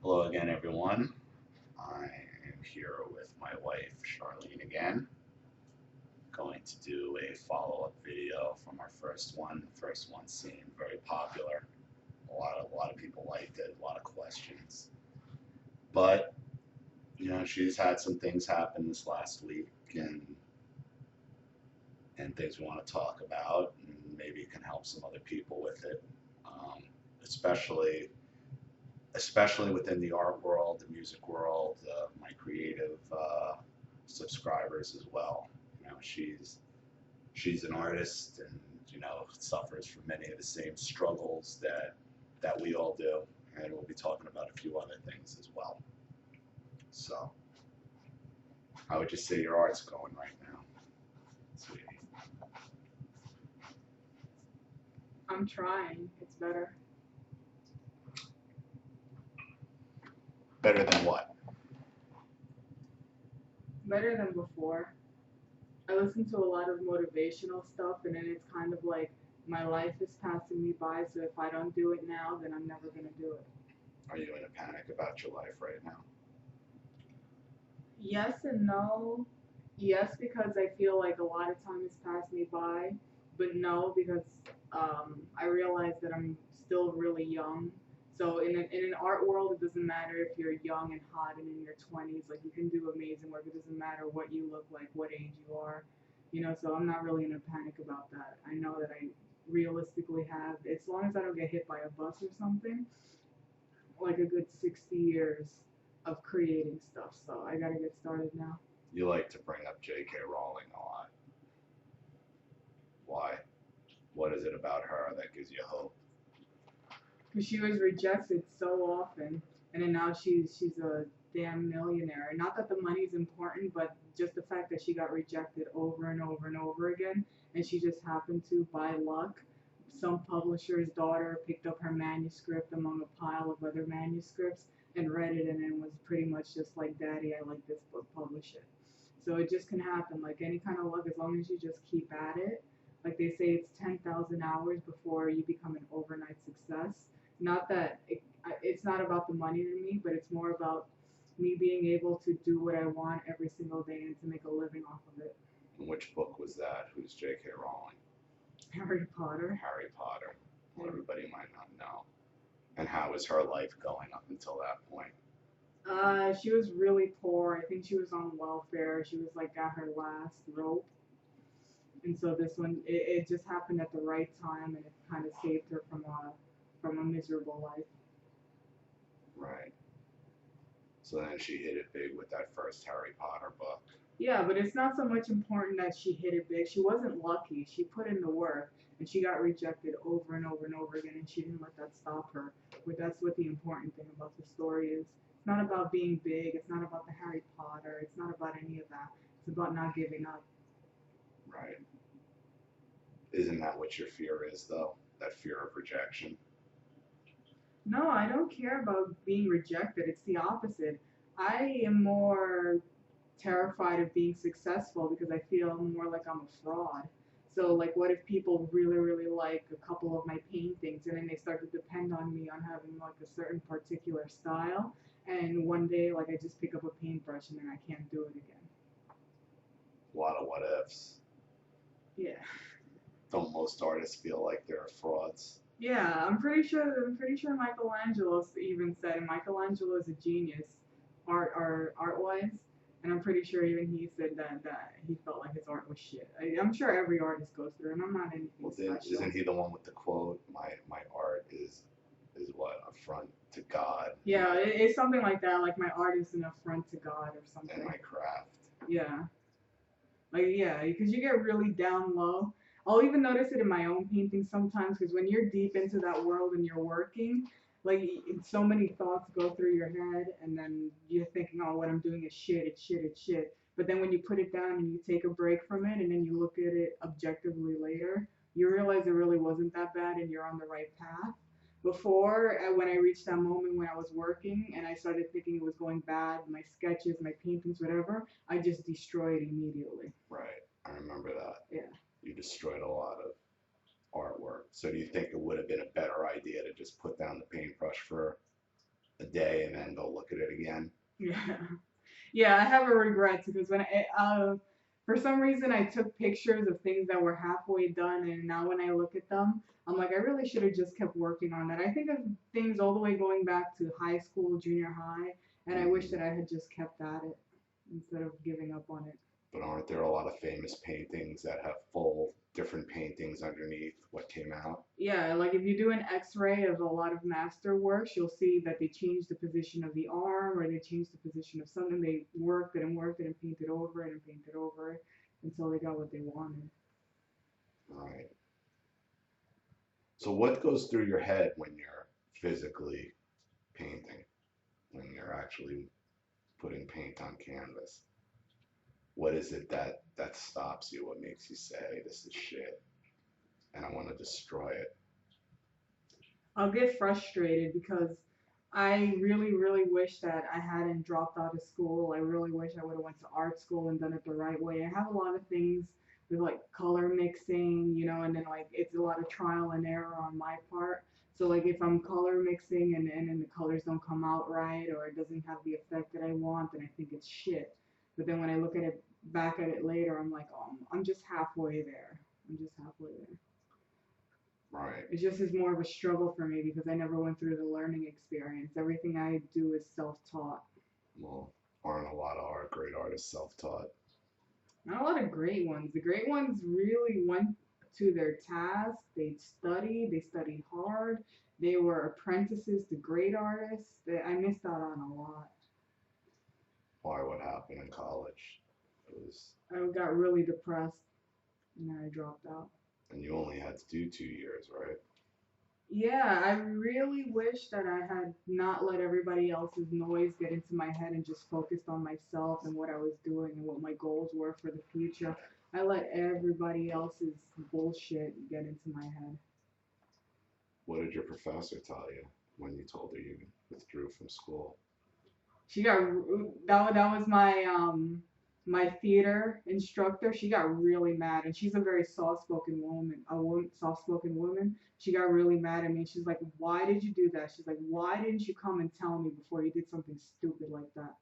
Hello again, everyone. I am here with my wife, Charlene, again. Going to do a follow-up video from our first one. The first one seemed very popular. A lot of people liked it. A lot of questions. But she's had some things happen this last week, and things we want to talk about, and maybe it can help some other people with it, um, especially especially within the art world, the music world, my creative subscribers as well. She's an artist, and suffers from many of the same struggles that we all do, and we'll be talking about a few other things as well. So, how would you say your art's going right now, sweetie? I'm trying. It's better. Better than what? Better than before. I listen to a lot of motivational stuff, and then it's kind of like my life is passing me by, so if I don't do it now, then I'm never going to do it. Are you in a panic about your life right now? Yes and no. Yes, because I feel like a lot of time has passed me by, but no, because I realize that I'm still really young. So in an art world, it doesn't matter if you're young and hot and in your 20s. Like you can do amazing work. It doesn't matter what you look like, what age you are. So I'm not really in a panic about that. I know that I realistically have, as long as I don't get hit by a bus or something, like a good 60 years of creating stuff. So I gotta get started now. You like to bring up J.K. Rowling a lot. Why? What is it about her that gives you hope? Because she was rejected so often, and then now she's a damn millionaire. Not that the money's important, but just the fact that she got rejected over and over and over again, and she just happened to, by luck, some publisher's daughter picked up her manuscript among a pile of other manuscripts and read it, and then was pretty much just like, "Daddy, I like this book, publish it." So it just can happen, like any kind of luck, as long as you just keep at it. Like they say, it's 10,000 hours before you become an overnight success. Not that it's not about the money to me, but it's more about me being able to do what I want every single day and to make a living off of it. And which book was that? Who's J.K. Rowling? Harry Potter. Harry Potter. Well, everybody might not know. And how was her life going up until that point? She was really poor. I think she was on welfare. She was like at her last rope. And so this one, it just happened at the right time, and it kind of saved her from a miserable life. Right. So then she hit it big with that first Harry Potter book. Yeah, but it's not so much important that she hit it big. She wasn't lucky. She put in the work, and she got rejected over and over and over again, and she didn't let that stop her. But that's what the important thing about the story is. It's not about being big. It's not about the Harry Potter. It's not about any of that. It's about not giving up. Right. Isn't that what your fear is, though? That fear of rejection? No, I don't care about being rejected. It's the opposite. I am more terrified of being successful because I feel more like I'm a fraud. So like what if people really, really like a couple of my paintings and then they start to depend on me on having like a certain particular style, and one day like I just pick up a paintbrush and then I can't do it again. A lot of what ifs. Yeah. Don't most artists feel like they're frauds? Yeah, I'm pretty sure Michelangelo even said Michelangelo is a genius art wise, and I'm pretty sure even he said that he felt like his art was shit. I'm sure every artist goes through, and I'm not anything Well, then, special. isn't he the one with the quote? My art is what, a front to God. Yeah, it's something like that. Like my art is an affront to God or something. And my craft. Yeah, like yeah, because you get really down low. I'll even notice it in my own paintings sometimes because when you're deep into that world and you're working, like so many thoughts go through your head, and then you're thinking, oh, what I'm doing is shit, it's shit, it's shit. But then when you put it down and you take a break from it, and then you look at it objectively later, you realize it really wasn't that bad, and you're on the right path. Before, when I reached that moment when I was working and I started thinking it was going bad, my sketches, my paintings, whatever, I just destroyed immediately. Right. I remember that. Yeah. You destroyed a lot of artwork. So do you think it would have been a better idea to just put down the paintbrush for a day and then go look at it again. Yeah. Yeah, I have a regret because for some reason I took pictures of things that were halfway done, and now when I look at them, I'm like, I really should have just kept working on that. I think of things all the way going back to high school, junior high, and I wish Hmm. that I had just kept at it instead of giving up on it. But aren't there a lot of famous paintings that have full different paintings underneath what came out? Yeah, like if you do an X-ray of a lot of master works, you'll see that they changed the position of the arm or they changed the position of something. They worked it and painted over it and painted over it until they got what they wanted. Right. So what goes through your head when you're physically painting, when you're actually putting paint on canvas? What is it that stops you? What makes you say this is shit and I want to destroy it? I'll get frustrated because I really, really wish that I hadn't dropped out of school. I really wish I would have went to art school and done it the right way. I have a lot of things with like color mixing, and then like it's a lot of trial and error on my part. So like if I'm color mixing and then the colors don't come out right or it doesn't have the effect that I want, then I think it's shit. But then when I look at it back at it later, I'm like, oh, I'm just halfway there. I'm just halfway there. Right. It just is more of a struggle for me because I never went through the learning experience. Everything I do is self-taught. Well, aren't a lot of art great artists self-taught? Not a lot of great ones. The great ones really went to their task. They studied hard. They were apprentices to great artists. I missed out on a lot. Why? What happened in college? It was, I got really depressed and then I dropped out. and you only had to do 2 years, right? Yeah, I really wish that I had not let everybody else's noise get into my head and just focused on myself and what I was doing and what my goals were for the future. I let everybody else's bullshit get into my head. What did your professor tell you when you told her you withdrew from school? She got that was my theater instructor. She got really mad, and she's a very soft-spoken woman, soft-spoken woman. She got really mad at me. She's like, "Why did you do that?" She's like, "Why didn't you come and tell me before you did something stupid like that?"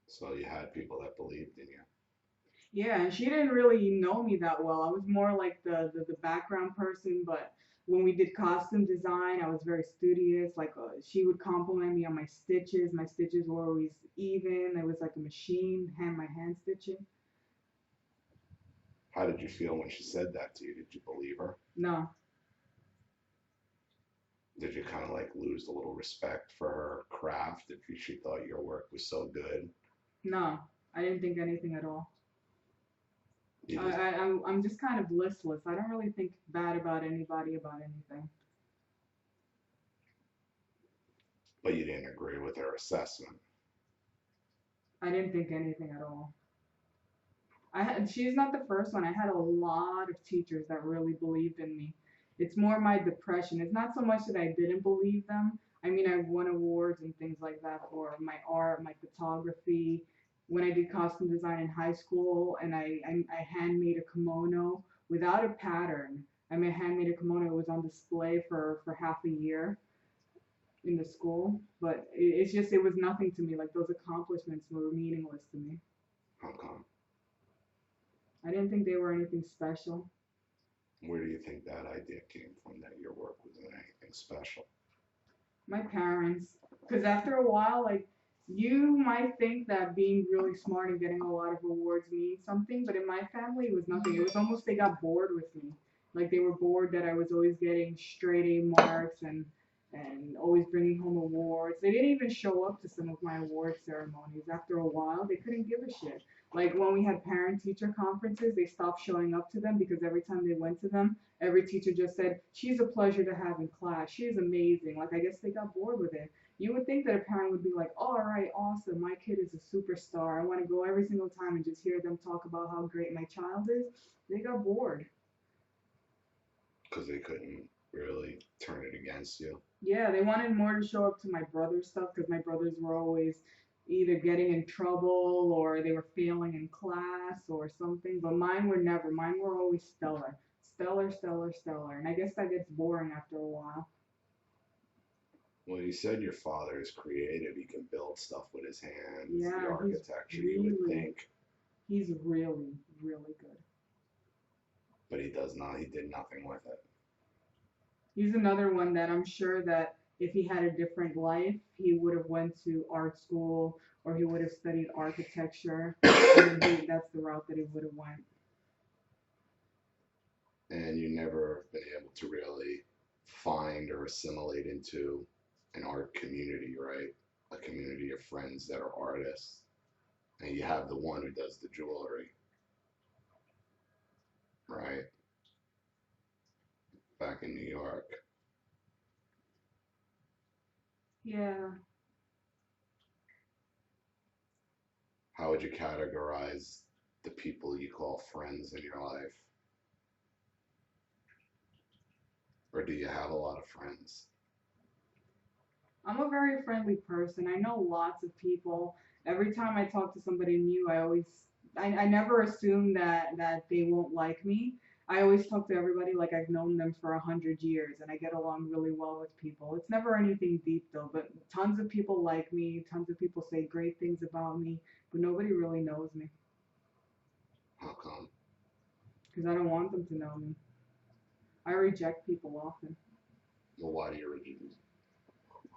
So you had people that believed in you. Yeah, and she didn't really know me that well. I was more like the background person, but when we did costume design, I was very studious. Like she would compliment me on my stitches. My stitches were always even. It was like a machine, hand stitching. How did you feel when she said that to you? Did you believe her? No, Did you kind of like lose a little respect for her craft if she thought your work was so good? no, I didn't think anything at all. You just, I'm just kind of listless. I don't really think bad about anybody about anything. but you didn't agree with her assessment. I didn't think anything at all. She's not the first one. I had a lot of teachers that really believed in me. It's more my depression. It's not so much that I didn't believe them. I mean, I won awards and things like that for my art, my photography. When I did costume design in high school, and I handmade a kimono without a pattern. I mean, handmade a kimono. It was on display for half a year in the school, but it's just it was nothing to me. Like those accomplishments were meaningless to me. How come? I didn't think they were anything special. Where do you think that idea came from that your work wasn't anything special? My parents, because after a while, like you might think that being really smart and getting a lot of awards means something, but in my family, it was nothing. It was almost they got bored with me. Like they were bored that I was always getting straight A marks and always bringing home awards. They didn't even show up to some of my award ceremonies. After a while, they couldn't give a shit. Like when we had parent teacher conferences, they stopped showing up to them because every time they went to them, every teacher just said, "She's a pleasure to have in class. She is amazing." Like I guess they got bored with it. You would think that a parent would be like, "All right, awesome. My kid is a superstar. I want to go every single time and just hear them talk about how great my child is." They got bored. Because they couldn't really turn it against you. Yeah, they wanted more to show up to my brother's stuff because my brothers were always either getting in trouble or they were failing in class or something. But mine were never. Mine were always stellar. Stellar, stellar, stellar. And I guess that gets boring after a while. Well, you said your father is creative. He can build stuff with his hands, the Yeah, architecture, you would think, he's really, really good. but he does not. He did nothing with it. He's another one that I'm sure that if he had a different life, he would have went to art school or he would have studied architecture, and that's the route that he would have went. And you never been able to really find or assimilate into an art community, right? A community of friends that are artists. And you have the one who does the jewelry, right? Back in New York. Yeah. How would you categorize the people you call friends in your life? Or do you have a lot of friends? I'm a very friendly person. I know lots of people. Every time I talk to somebody new, I never assume that they won't like me. I always talk to everybody like I've known them for 100 years, and I get along really well with people. It's never anything deep though, but tons of people like me. Tons of people say great things about me, but nobody really knows me How come? because I don't want them to know me. I reject people often. Well, why do you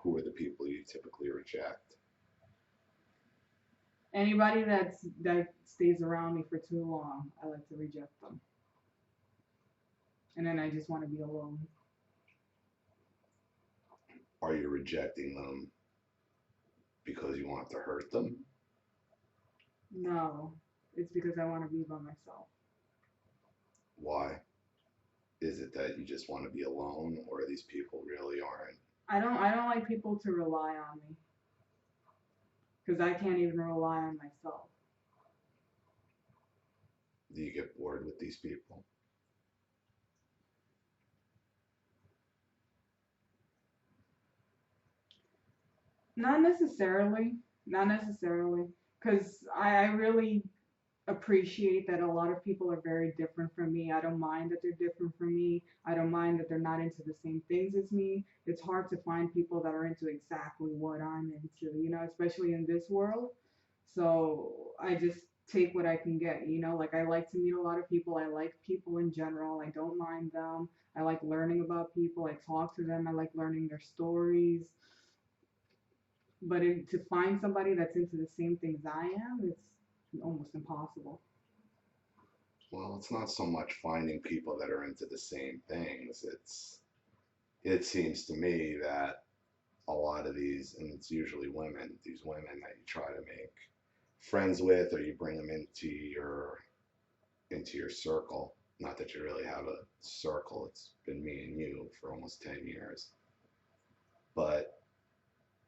who are the people you typically reject? Anybody that stays around me for too long, I like to reject them. And then I just want to be alone. Are you rejecting them because you want to hurt them? No, it's because I want to be by myself. Why? Is it that you just want to be alone, or these people really aren't? I don't like people to rely on me because I can't even rely on myself. Do you get bored with these people? Not necessarily, not necessarily, because I really appreciate that a lot of people are very different from me. I don't mind that they're different from me. I don't mind that they're not into the same things as me. It's hard to find people that are into exactly what I'm into, especially in this world. So I just take what I can get, like I like to meet a lot of people. I like people in general. I don't mind them. I like learning about people. I talk to them. I like learning their stories. But to find somebody that's into the same things I am, it's almost impossible. Well, it's not so much finding people that are into the same things. It seems to me that a lot of these, and it's usually women, these women that you try to make friends with, or you bring them into your circle. Not that you really have a circle. It's been me and you for almost 10 years. But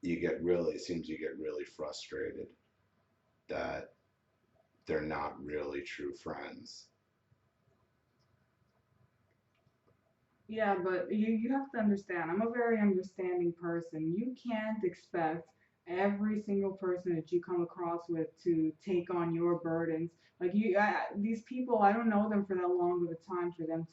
it seems you get really frustrated that they're not really true friends. Yeah, but you have to understand, I'm a very understanding person. You can't expect every single person that you come across with to take on your burdens. Like these people, I don't know them for that long of a time for them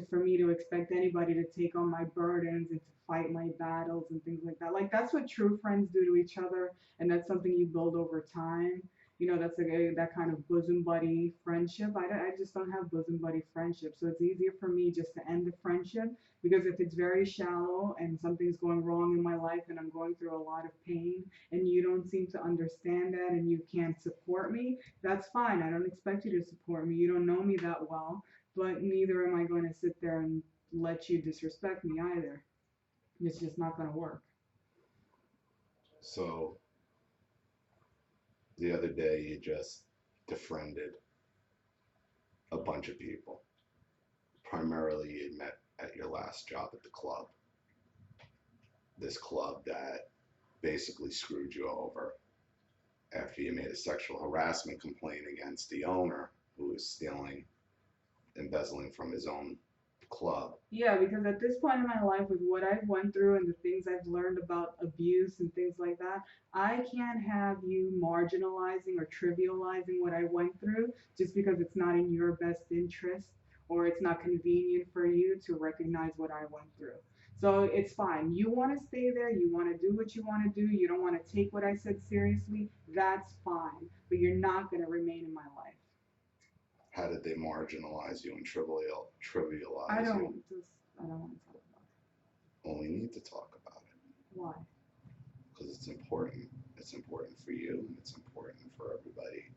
for me to expect anybody to take on my burdens and to fight my battles and things like that. Like that's what true friends do to each other, and that's something you build over time. That's that kind of bosom buddy friendship. I just don't have bosom buddy friendship. So it's easier for me just to end the friendship because if it's very shallow and something's going wrong in my life and I'm going through a lot of pain and you don't seem to understand that and you can't support me, that's fine. I don't expect you to support me. You don't know me that well, but neither am I going to sit there and let you disrespect me either. It's just not going to work. So the other day you just defriended a bunch of people. Primarily you met at your last job at the club. This club that basically screwed you over after you made a sexual harassment complaint against the owner who was stealing, embezzling from his own club. Yeah, because at this point in my life, with what I've went through and the things I've learned about abuse and things like that, I can't have you marginalizing or trivializing what I went through just because it's not in your best interest or it's not convenient for you to recognize what I went through. So it's fine. You want to stay there. You want to do what you want to do. You don't want to take what I said seriously. That's fine. But you're not going to remain in my life. How did they marginalize you and I trivialize you? don't just, I don't want to talk about it. Well, we need to talk about it Why? because it's important. It's important for you and it's important for everybody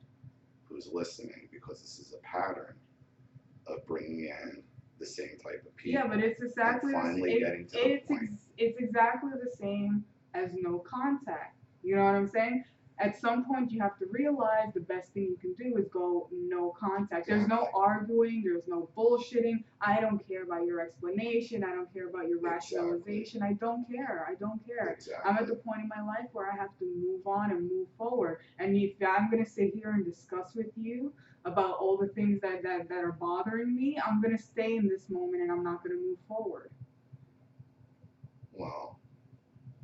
who's listening because this is a pattern of bringing in the same type of people. Yeah, but it's exactly and finally getting to the point. It's exactly the same as no contact. You know what I'm saying? At some point, you have to realize the best thing you can do is go no contact. There's no arguing. There's no bullshitting. I don't care about your explanation. I don't care about your rationalization. I don't care. I don't care. Exactly. I'm at the point in my life where I have to move on and move forward. And if I'm going to sit here and discuss with you about all the things that are bothering me, I'm going to stay in this moment and I'm not going to move forward. Well,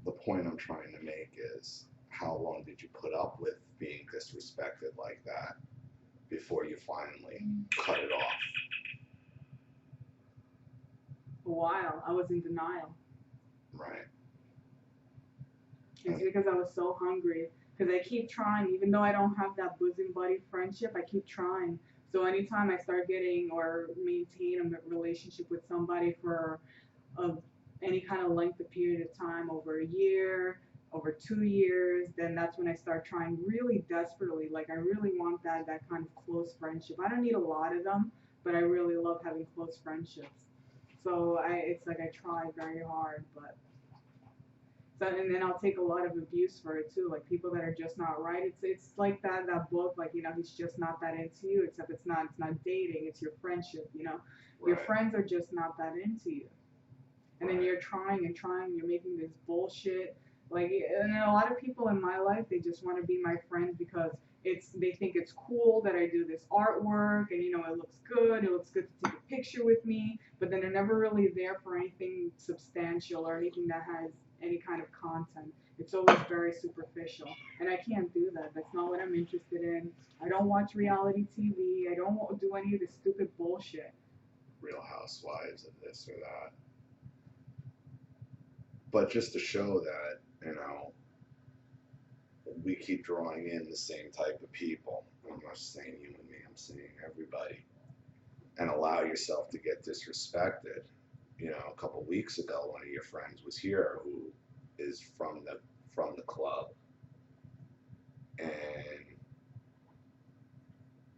the point I'm trying to make is how long did you put up with being disrespected like that before you finally cut it off? A while. I was in denial. Right. It's because I was so hungry. Because I keep trying, even though I don't have that bosom buddy friendship, I keep trying. So anytime I start getting or maintain a relationship with somebody for any kind of length of period of time, over a year, over 2 years, then that's when I start trying really desperately. Like I really want that kind of close friendship. I don't need a lot of them, but I really love having close friendships. So it's like I try very hard, but. So, and then I'll take a lot of abuse for it too, like people that are just not right. It's like that book, like he's just not that into you. Except it's not dating, it's your friendship. Your friends are just not that into you, and then you're trying and trying. You're making this bullshit. Like, and a lot of people in my life, they just want to be my friends because they think it's cool that I do this artwork and it looks good. It looks good to take a picture with me, but then they're never really there for anything substantial or anything that has any kind of content. It's always very superficial, and I can't do that. That's not what I'm interested in. I don't watch reality TV. I don't do any of this stupid bullshit. Real Housewives of this or that. But just to show that, we keep drawing in the same type of people. I'm not saying you and me, I'm saying everybody. And allow yourself to get disrespected. A couple weeks ago, one of your friends was here who is from the club. And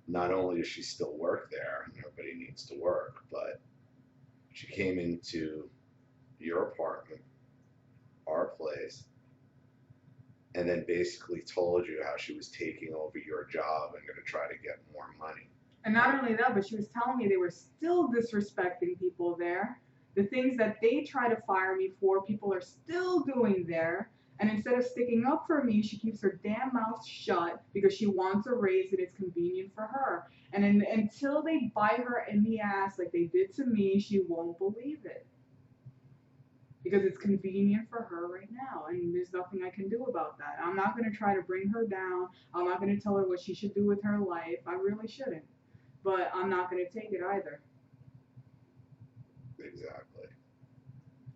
not only does she still work there, and everybody needs to work, but she came into your apartment, our place, and then basically told you how she was taking over your job and going to try to get more money. And not only that, but she was telling me they were still disrespecting people there. The things that they try to fire me for, people are still doing there. And instead of sticking up for me, she keeps her damn mouth shut because she wants a raise and it's convenient for her. And until they bite her in the ass like they did to me, she won't believe it. Because it's convenient for her right now, and there's nothing I can do about that. I'm not going to try to bring her down. I'm not going to tell her what she should do with her life. I really shouldn't. But I'm not going to take it either. Exactly.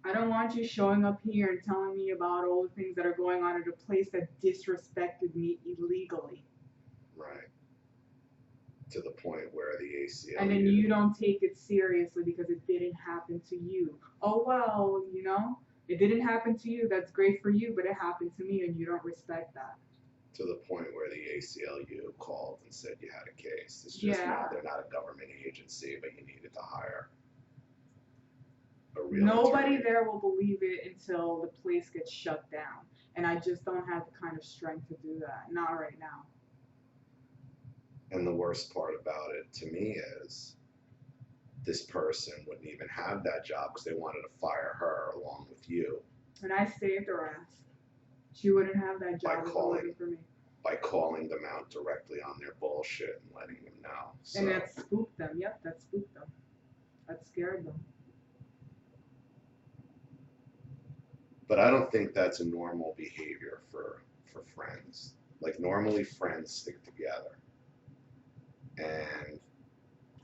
I don't want you showing up here and telling me about all the things that are going on at a place that disrespected me illegally. Right. To the point where the ACLU... And then you don't take it seriously because it didn't happen to you. Oh, well, it didn't happen to you. That's great for you, but it happened to me, and you don't respect that. To the point where the ACLU called and said you had a case. It's just they're not a government agency, but you needed to hire a real Nobody attorney. there will believe it until the place gets shut down. And I just don't have the kind of strength to do that. Not right now. And the worst part about it to me is this person wouldn't even have that job because they wanted to fire her along with you. And I saved her ass. She wouldn't have that job if it wasn't for me. By calling them out directly on their bullshit and letting them know. So. And that spooked them. Yep, that spooked them. That scared them. But I don't think that's a normal behavior for friends. Like, normally friends stick together. And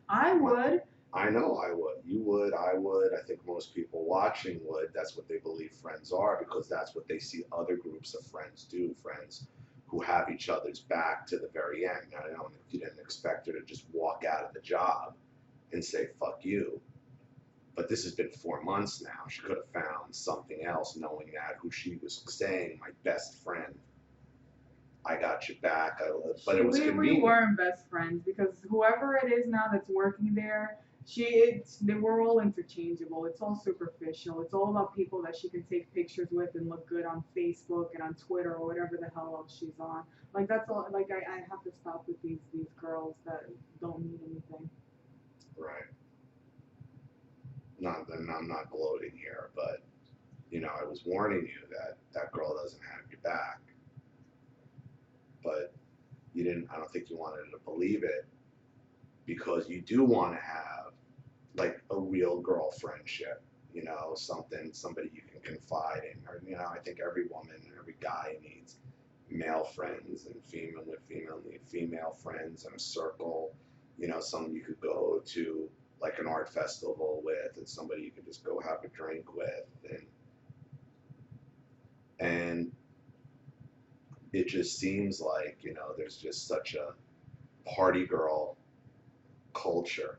I would, I know I would. You would. I would. I think most people watching would. That's what they believe friends are because that's what they see other groups of friends do. Friends who have each other's back to the very end. Now, I don't. You didn't expect her to just walk out of the job and say "fuck you." But this has been 4 months now. She could have found something else, knowing that who she was saying, my best friend, I got your back. But it was We convenient. weren't best friends because whoever it is now that's working there, they were all interchangeable. It's all superficial. It's all about people that she can take pictures with and look good on Facebook and on Twitter or whatever the hell else she's on. Like that's all. Like I have to stop with these girls that don't mean anything. Right. Not that I'm not gloating here, but I was warning you that that girl doesn't have your back. But you didn't. I don't think you wanted to believe it because you do want to have like a real girl friendship. Somebody you can confide in. Or I think every woman, every guy needs male friends and female friends and a circle. Someone you could go to like an art festival with, and somebody you could just go have a drink with, and it just seems like there's just such a party girl culture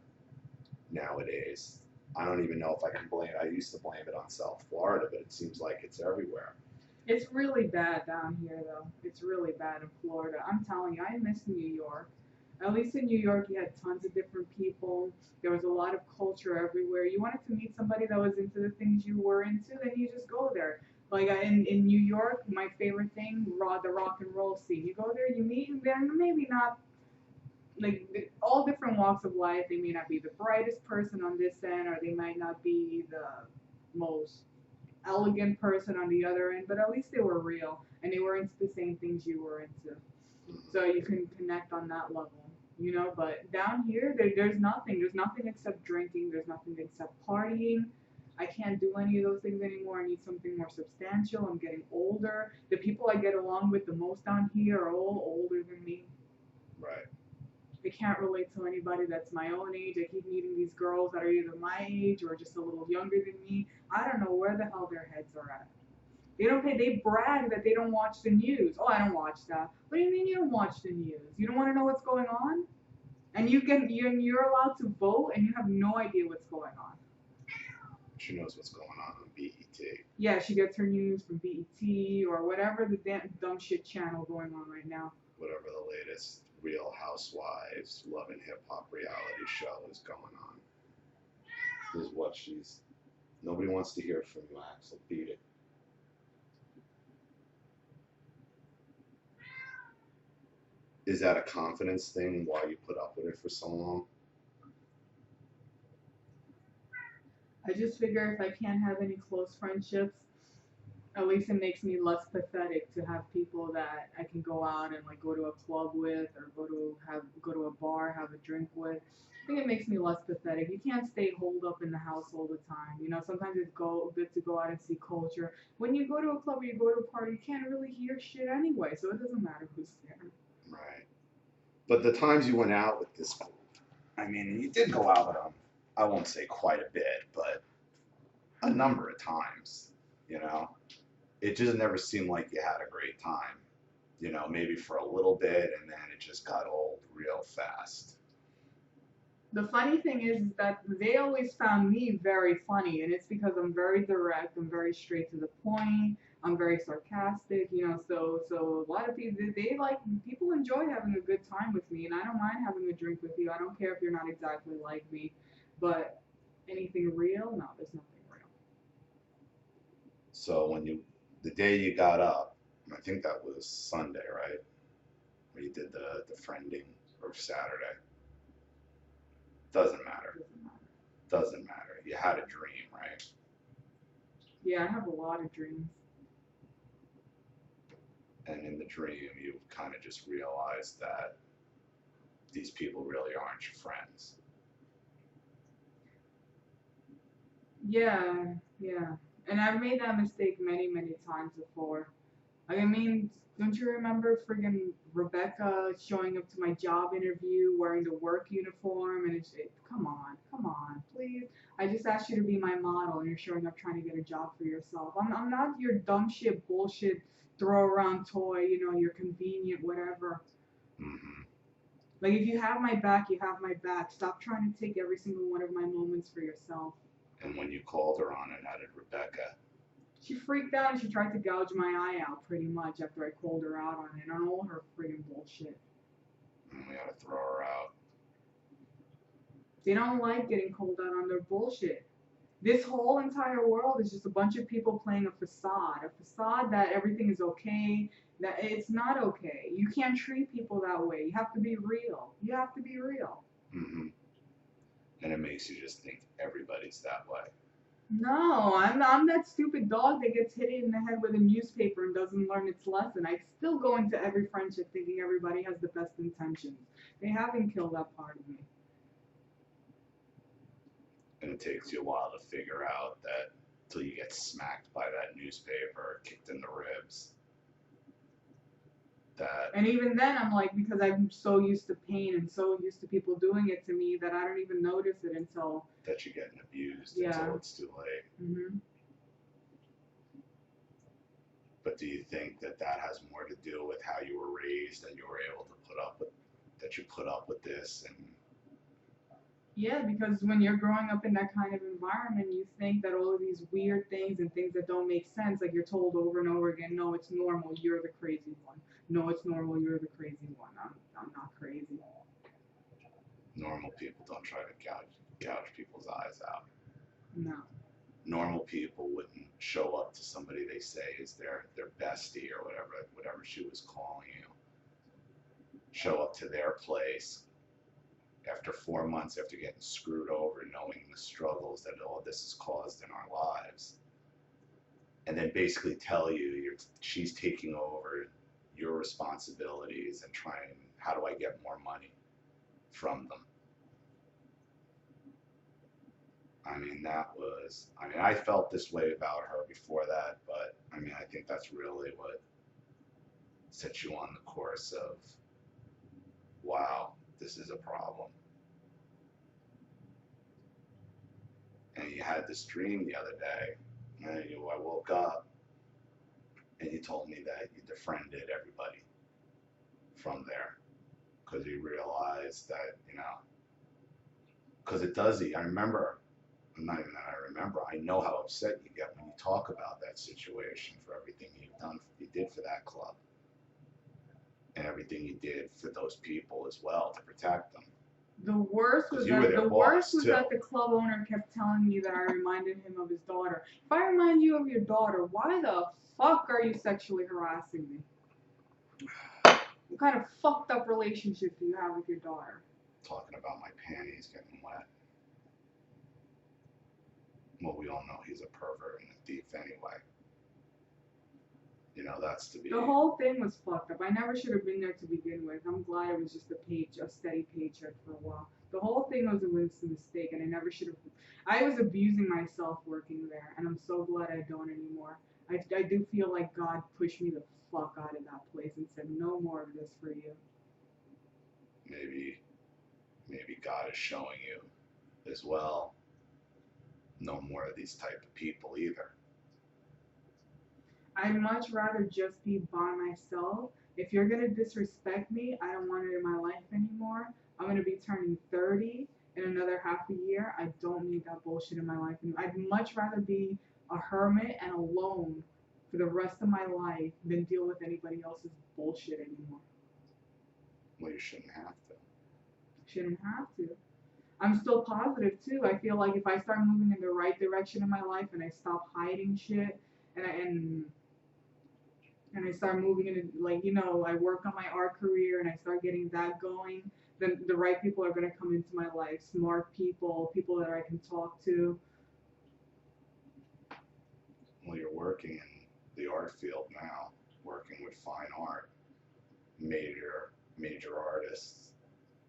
nowadays. I don't even know if I can blame. I used to blame it on South Florida, but it seems like it's everywhere. It's really bad down here, though. It's really bad in Florida. I'm telling you, I miss New York. At least in New York, you had tons of different people. There was a lot of culture everywhere. You wanted to meet somebody that was into the things you were into, then you just go there. Like in New York, my favorite thing, the rock and roll scene. You go there, you meet them, maybe not like all different walks of life. They may not be the brightest person on this end, or they might not be the most elegant person on the other end, but at least they were real and they were into the same things you were into. So you can connect on that level. But down here, there's nothing. There's nothing except drinking. There's nothing except partying. I can't do any of those things anymore. I need something more substantial. I'm getting older. The people I get along with the most down here are all older than me. Right. I can't relate to anybody that's my own age. I keep meeting these girls that are either my age or just a little younger than me. I don't know where the hell their heads are at. They don't pay. They brag that they don't watch the news. Oh, I don't watch that. What do you mean you don't watch the news? You don't want to know what's going on? And you're allowed to vote, and you have no idea what's going on. She knows what's going on BET. Yeah, she gets her news from BET or whatever the dumb shit channel going on right now. Whatever the latest Real Housewives, Love and Hip Hop reality show is going on. This is what she's. Nobody wants to hear it from you, Axel. Beat it. Is that a confidence thing? Why you put up with it for so long? I just figure if I can't have any close friendships, at least it makes me less pathetic to have people that I can go out and like go to a club with or go to a bar, have a drink with. I think it makes me less pathetic. You can't stay holed up in the house all the time. Sometimes it's good to go out and see culture. When you go to a club or you go to a party, you can't really hear shit anyway, so it doesn't matter who's there. Right. But the times you went out with this group, I mean, you did go out with them. I won't say quite a bit, but a number of times. It just never seemed like you had a great time. Maybe for a little bit, and then it just got old real fast. The funny thing is that they always found me very funny, and it's because I'm very direct, I'm very straight to the point, I'm very sarcastic, so a lot of people people enjoy having a good time with me, and I don't mind having a drink with you. I don't care if you're not exactly like me, but anything real? No, there's nothing real. So the day you got up, I think that was Sunday, right? Where you did the friending, or Saturday. Doesn't matter. Doesn't matter. You had a dream, right? Yeah, I have a lot of dreams. And in the dream, you kind of just realized that these people really aren't your friends. Yeah. And I've made that mistake many, many times before. I mean, Don't you remember friggin' Rebecca showing up to my job interview wearing the work uniform and come on, please. I just asked you to be my model and you're showing up trying to get a job for yourself. I'm not your dumb shit bullshit throw around toy, you're convenient, whatever. Mm-hmm. Like if you have my back, you have my back. Stop trying to take every single one of my moments for yourself. And when you called her on it, how did Rebecca? She freaked out and she tried to gouge my eye out pretty much after I called her out on it on all her friggin' bullshit. And we had to throw her out. They don't like getting called out on their bullshit. This whole entire world is just a bunch of people playing a facade that everything is okay, that it's not okay. You can't treat people that way. You have to be real. You have to be real. Mm-hmm. And it makes you just think everybody's that way. No, I'm that stupid dog that gets hit in the head with a newspaper and doesn't learn its lesson. I still go into every friendship thinking everybody has the best intentions. They haven't killed that part of me. And it takes you a while to figure out that till you get smacked by that newspaper, kicked in the ribs. That. And even then, I'm like, because I'm so used to pain and so used to people doing it to me that I don't even notice it until. That you're getting abused Yeah. until it's too late. Mm-hmm. But do you think that that has more to do with how you were raised and you were able to put up with this and. Yeah, because when you're growing up in that kind of environment, you think that all of these weird things and things that don't make sense, like you're told over and over again, no, it's normal, you're the crazy one. No, it's normal, you're the crazy one. I'm not crazy. Normal people don't try to gouge people's eyes out. No. Normal people wouldn't show up to somebody they say is their bestie or whatever she was calling you. Show up to their place after 4 months after getting screwed over, knowing the struggles that all this has caused in our lives, and then basically tell you she's taking over your responsibilities and trying, how do I get more money from them? I felt this way about her before that, but I think that's really what set you on the course of, wow, this is a problem. And you had this dream the other day, and I woke up, and you told me that you befriended everybody from there, because you realized that, because it does, I remember, not even that I remember, I know how upset you get when you talk about that situation for everything you did for that club, and everything you did for those people as well to protect them. The worst was that the club owner kept telling me that I reminded him of his daughter. If I remind you of your daughter, why the fuck are you sexually harassing me? What kind of fucked up relationship do you have with your daughter? Talking about my panties getting wet. Well, we all know he's a pervert and a thief anyway. That's to be. The whole thing was fucked up. I never should have been there to begin with. I'm glad it was just a steady paycheck for a while. The whole thing was a mistake, and I never should have. I was abusing myself working there, and I'm so glad I don't anymore. I do feel like God pushed me the fuck out of that place and said, no more of this for you. Maybe God is showing you as well, no more of these type of people either. I'd much rather just be by myself. If you're gonna disrespect me, I don't want it in my life anymore. I'm gonna be turning 30 in another half a year. I don't need that bullshit in my life anymore. I'd much rather be a hermit and alone for the rest of my life than deal with anybody else's bullshit anymore. Well, you shouldn't have to. Shouldn't have to. I'm still positive too. I feel like if I start moving in the right direction in my life and I stop hiding shit and I start moving into, I work on my art career and I start getting that going, then the right people are going to come into my life. Smart people, people that I can talk to. Well, you're working in the art field now, working with fine art, major artists.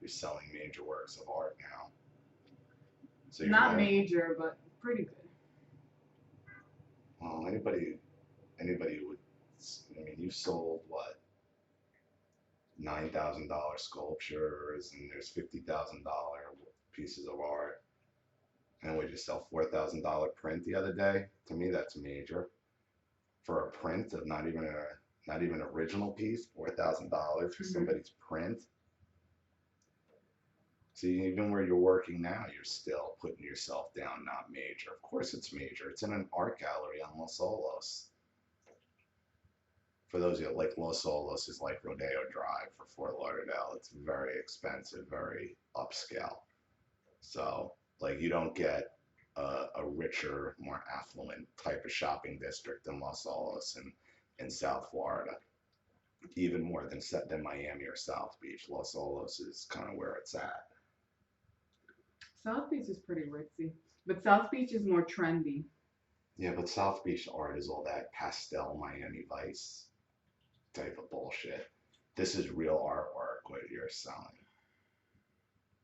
You're selling major works of art now. So not major, but pretty good. Well, anybody would. you sold what, $9,000 sculptures, and there's $50,000 pieces of art, and we just sell $4,000 print the other day. To me, that's major. For a print of not even original piece, $4,000 for somebody's print. See, even where you're working now, you're still putting yourself down not major. Of course it's major. It's in an art gallery on Los Olos. For those of you like Los Olos is like Rodeo Drive for Fort Lauderdale. It's very expensive, very upscale. So, like, you don't get a richer, more affluent type of shopping district in Los Olos and in South Florida. Even more than Miami or South Beach. Los Olos is kind of where it's at. South Beach is pretty ritzy, but South Beach is more trendy. Yeah, but South Beach art is all that pastel Miami Vice type of bullshit. This is real artwork, what you're selling.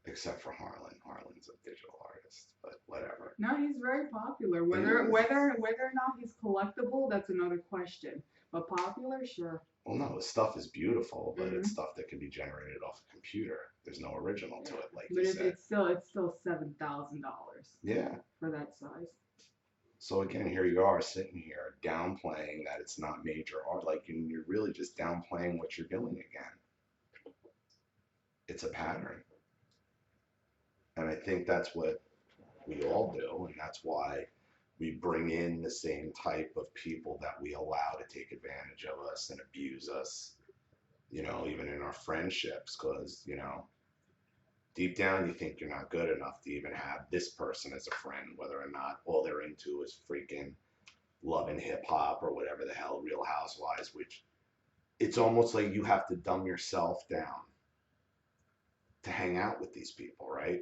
Except for Harlan. Harlan's a digital artist, but whatever. No, he's very popular. Whether or not he's collectible, that's another question. But popular, sure. Well, no, his stuff is beautiful, but it's stuff that can be generated off a computer. There's no original to it, like you said. But it's still $7,000. Yeah. For that size. So again, here you are sitting here downplaying that it's not major art. Like, you're really just downplaying what you're doing again. It's a pattern. And I think that's what we all do, and that's why we bring in the same type of people that we allow to take advantage of us and abuse us, you know, even in our friendships, because, you know, deep down you think you're not good enough to even have this person as a friend, whether or not all they're into is freaking love and hip hop or whatever the hell, Real Housewives, which it's almost like you have to dumb yourself down to hang out with these people, right?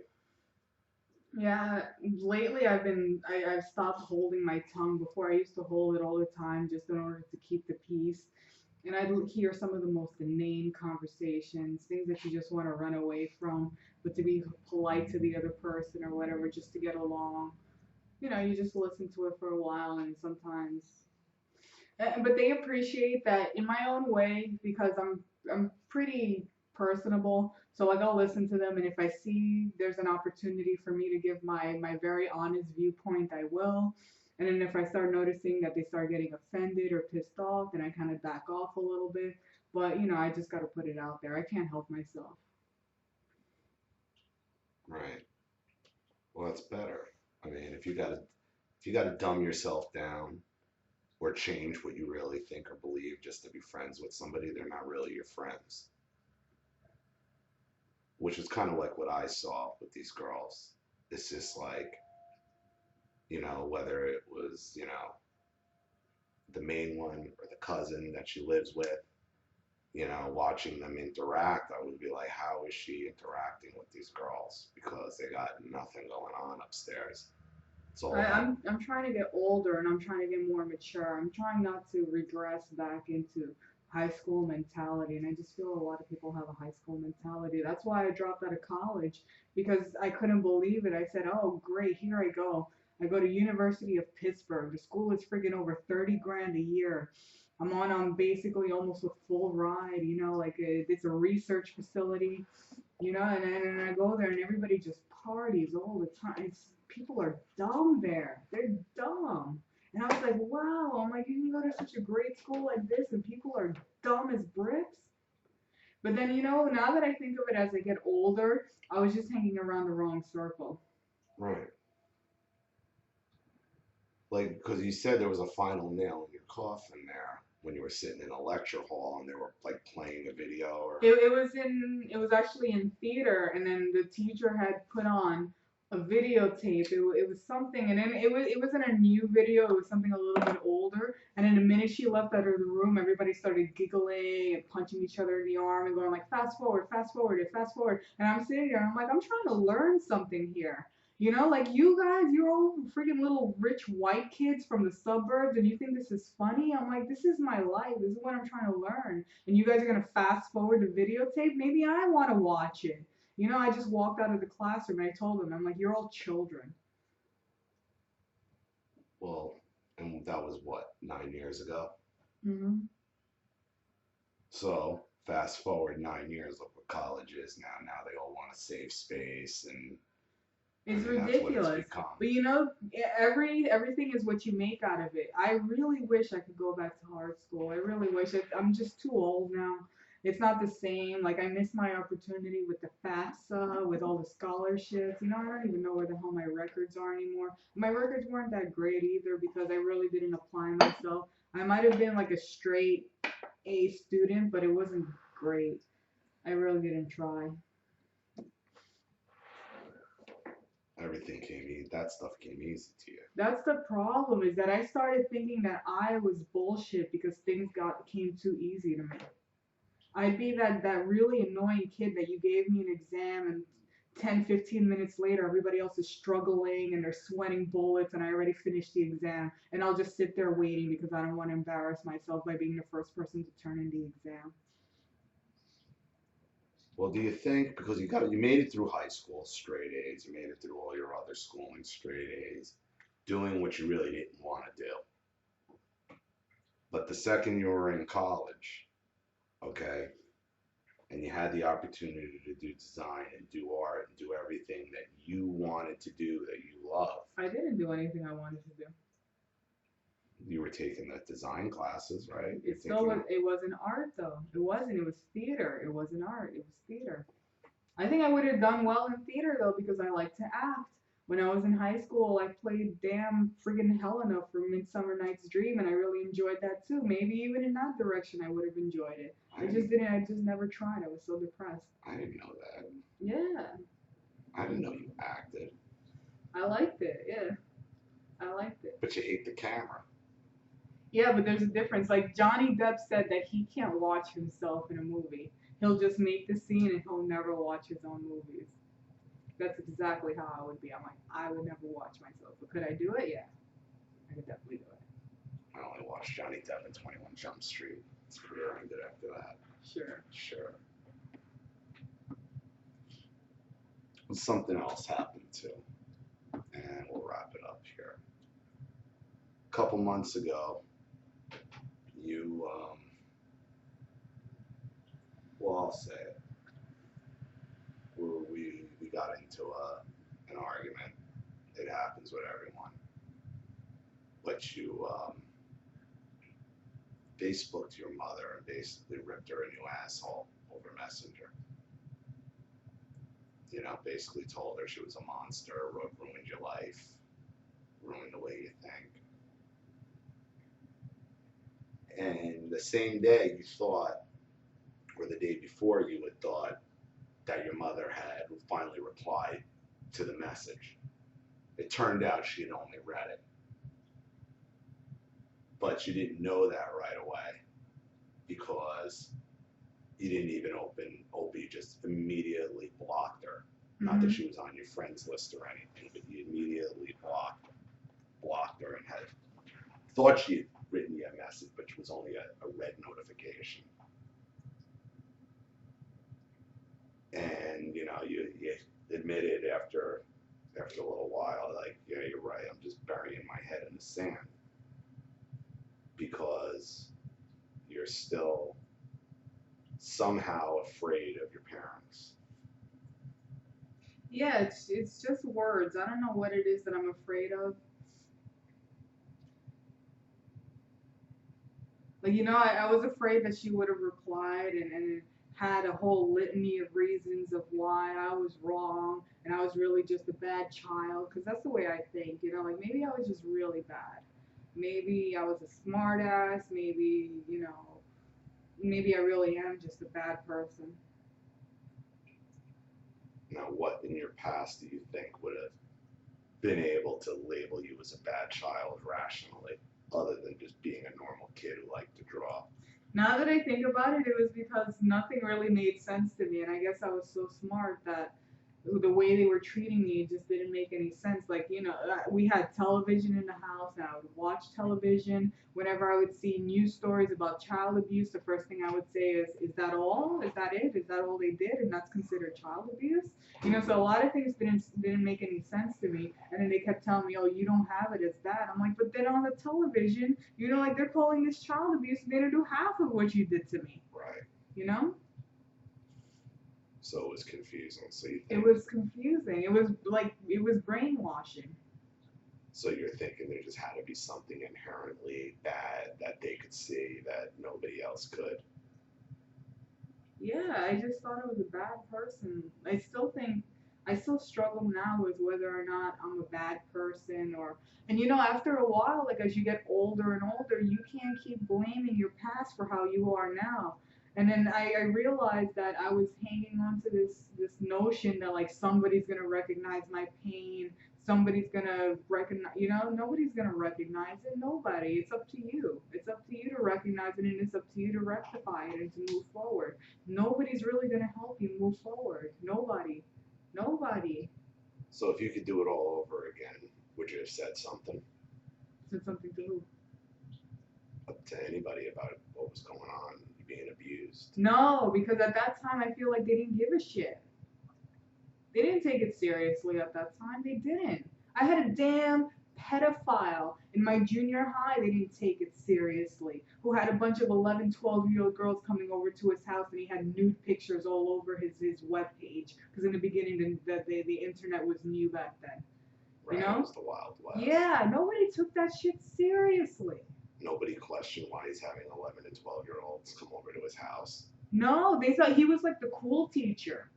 Yeah, lately I've stopped holding my tongue. Before I used to hold it all the time just in order to keep the peace. And I'd hear some of the most inane conversations, things that you just want to run away from, but to be polite to the other person or whatever, just to get along. You know, you just listen to it for a while, and sometimes, but they appreciate that in my own way, because I'm pretty personable. So like I'll listen to them, and if I see there's an opportunity for me to give my very honest viewpoint, I will. And then if I start noticing that they start getting offended or pissed off, then I kind of back off a little bit. But, you know, I just got to put it out there. I can't help myself. Right. Well, that's better. I mean, if you gotta dumb yourself down or change what you really think or believe just to be friends with somebody, they're not really your friends. Which is kind of like what I saw with these girls. It's just like, you know, whether it was, you know, the main one or the cousin that she lives with, you know, watching them interact, I would be like, how is she interacting with these girls? Because they got nothing going on upstairs. It's all I'm trying to get older, and I'm trying to get more mature. I'm trying not to regress back into high school mentality, and I just feel a lot of people have a high school mentality. That's why I dropped out of college, because I couldn't believe it. I said, oh great, here I go to University of Pittsburgh. The school is freaking over 30 grand a year. I'm on basically almost a full ride, you know, like it's a research facility, you know, and I go there and everybody just parties all the time. People are dumb there. They're dumb. And I was like, wow, I'm like, you can go to such a great school like this and people are dumb as bricks. But then, you know, now that I think of it as I get older, I was just hanging around the wrong circle. right. Like, because you said there was a final nail in your coffin there when you were sitting in a lecture hall and they were like playing a video or It was actually in theater, and then the teacher had put on a videotape. It was something, and then it wasn't a new video. It was something a little bit older. And then the minute she left out of the room, everybody started giggling and punching each other in the arm and going like, fast forward, fast forward, and fast forward. And I'm sitting there, and I'm like, I'm trying to learn something here. You know, like you guys, you're all freaking little rich white kids from the suburbs, and you think this is funny? I'm like, this is my life. This is what I'm trying to learn. And you guys are going to fast forward the videotape? Maybe I want to watch it. You know, I just walked out of the classroom and I told them, I'm like, you're all children. well, and that was what, 9 years ago? Mm-hmm. So fast forward 9 years, look what college is now. Now they all want a safe space, and I It's mean that's what it's ridiculous. become. But everything is what you make out of it. I really wish I could go back to hard school. I really wish. I'm just too old now. It's not the same. Like I missed my opportunity with the FAFSA, with all the scholarships. I don't even know where the hell my records are anymore. My records weren't that great either because I really didn't apply myself. I might have been like a straight A student, but it wasn't great. I really didn't try. Everything came easy. That stuff came easy to you. That's the problem is that I started thinking that I was bullshit because things came too easy to me. I'd be that really annoying kid that you gave me an exam and 10, 15 minutes later everybody else is struggling and they're sweating bullets and I already finished the exam and I'll just sit there waiting because I don't want to embarrass myself by being the first person to turn in the exam. Well, do you think because you made it through high school straight A's, you made it through all your other schooling straight A's, doing what you really didn't want to do. But the second you were in college, okay, and you had the opportunity to do design and do art and do everything that you wanted to do that you love. I didn't do anything I wanted to do. You were taking the design classes, right? It still was. It wasn't art though. It wasn't. It was theater. It wasn't art. It was theater. I think I would have done well in theater though because I like to act. When I was in high school, I played damn friggin' Helena for Midsummer Night's Dream, and I really enjoyed that too. Maybe even in that direction, I would have enjoyed it. I just didn't. I just never tried. I was so depressed. I didn't know that. Yeah. I didn't know you acted. I liked it. Yeah. I liked it. But you hate the camera. Yeah, but there's a difference. Like Johnny Depp said that he can't watch himself in a movie. He'll just make the scene and he'll never watch his own movies. That's exactly how I would be. I'm like, I would never watch myself. But could I do it? Yeah. I could definitely do it. I only watched Johnny Depp in 21 Jump Street. His career ended after that. Sure. Sure. Something else happened too. And we'll wrap it up here. A couple months ago, you, well, I'll say it. We got into an argument. It happens with everyone. But you Facebooked your mother and basically ripped her a new asshole over Messenger. Basically told her she was a monster, ruined your life, ruined the way you think. And the same day you thought, or the day before you had thought, that your mother had finally replied to the message. It turned out she had only read it. But you didn't know that right away because you didn't even open, you just immediately blocked her. Not that she was on your friends list or anything, but you immediately blocked her and had thought she had written you a message, which was only a red notification. And you admitted after a little while, like, yeah, you're right, I'm just burying my head in the sand because you're still somehow afraid of your parents. Yeah, it's just words. I don't know what it is that I'm afraid of. Like, I was afraid that she would have replied and had a whole litany of reasons of why I was wrong and I was really just a bad child. Because that's the way I think, like maybe I was just really bad. Maybe I was a smart ass. Maybe, maybe I really am just a bad person. Now, what in your past do you think would have been able to label you as a bad child rationally, other than just being a normal kid who liked to draw? Now that I think about it, it was because nothing really made sense to me, and I guess I was so smart that, the way they were treating me, it just didn't make any sense. Like, you know, we had television in the house, and I would watch television. Whenever I would see news stories about child abuse, the first thing I would say is that all? Is that it? Is that all they did? And that's considered child abuse? You know, so a lot of things didn't make any sense to me. And then they kept telling me, oh, you don't have it, it's bad. I'm like, but then on the television, you know, like they're calling this child abuse, and they didn't do half of what you did to me. Right. You know? So it was confusing. So you It think, was confusing. It was like, it was brainwashing. so you're thinking there just had to be something inherently bad that they could see that nobody else could. Yeah, I just thought it was a bad person. I still struggle now with whether or not I'm a bad person and you know, after a while, like as you get older and older, you can't keep blaming your past for how you are now. And then I realized that I was hanging on to this notion that like somebody's gonna recognize my pain, somebody's gonna recognize, you know, nobody's gonna recognize it, nobody. It's up to you. It's up to you to recognize it, and it's up to you to rectify it and to move forward. Nobody's really gonna help you move forward. Nobody. Nobody. So if you could do it all over again, would you have said something Said something to who? up to anybody about what was going on, you being abused? No, because at that time I feel like they didn't give a shit. They didn't take it seriously at that time. They didn't. I had a damn pedophile in my junior high. They didn't take it seriously. Who had a bunch of 11, 12-year-old girls coming over to his house, and he had nude pictures all over his webpage. Because in the beginning, the internet was new back then. Right, You know? it was the Wild West. Yeah, nobody took that shit seriously. Nobody questioned why he's having 11 and 12-year-olds come over to his house. No, they thought he was like the cool teacher.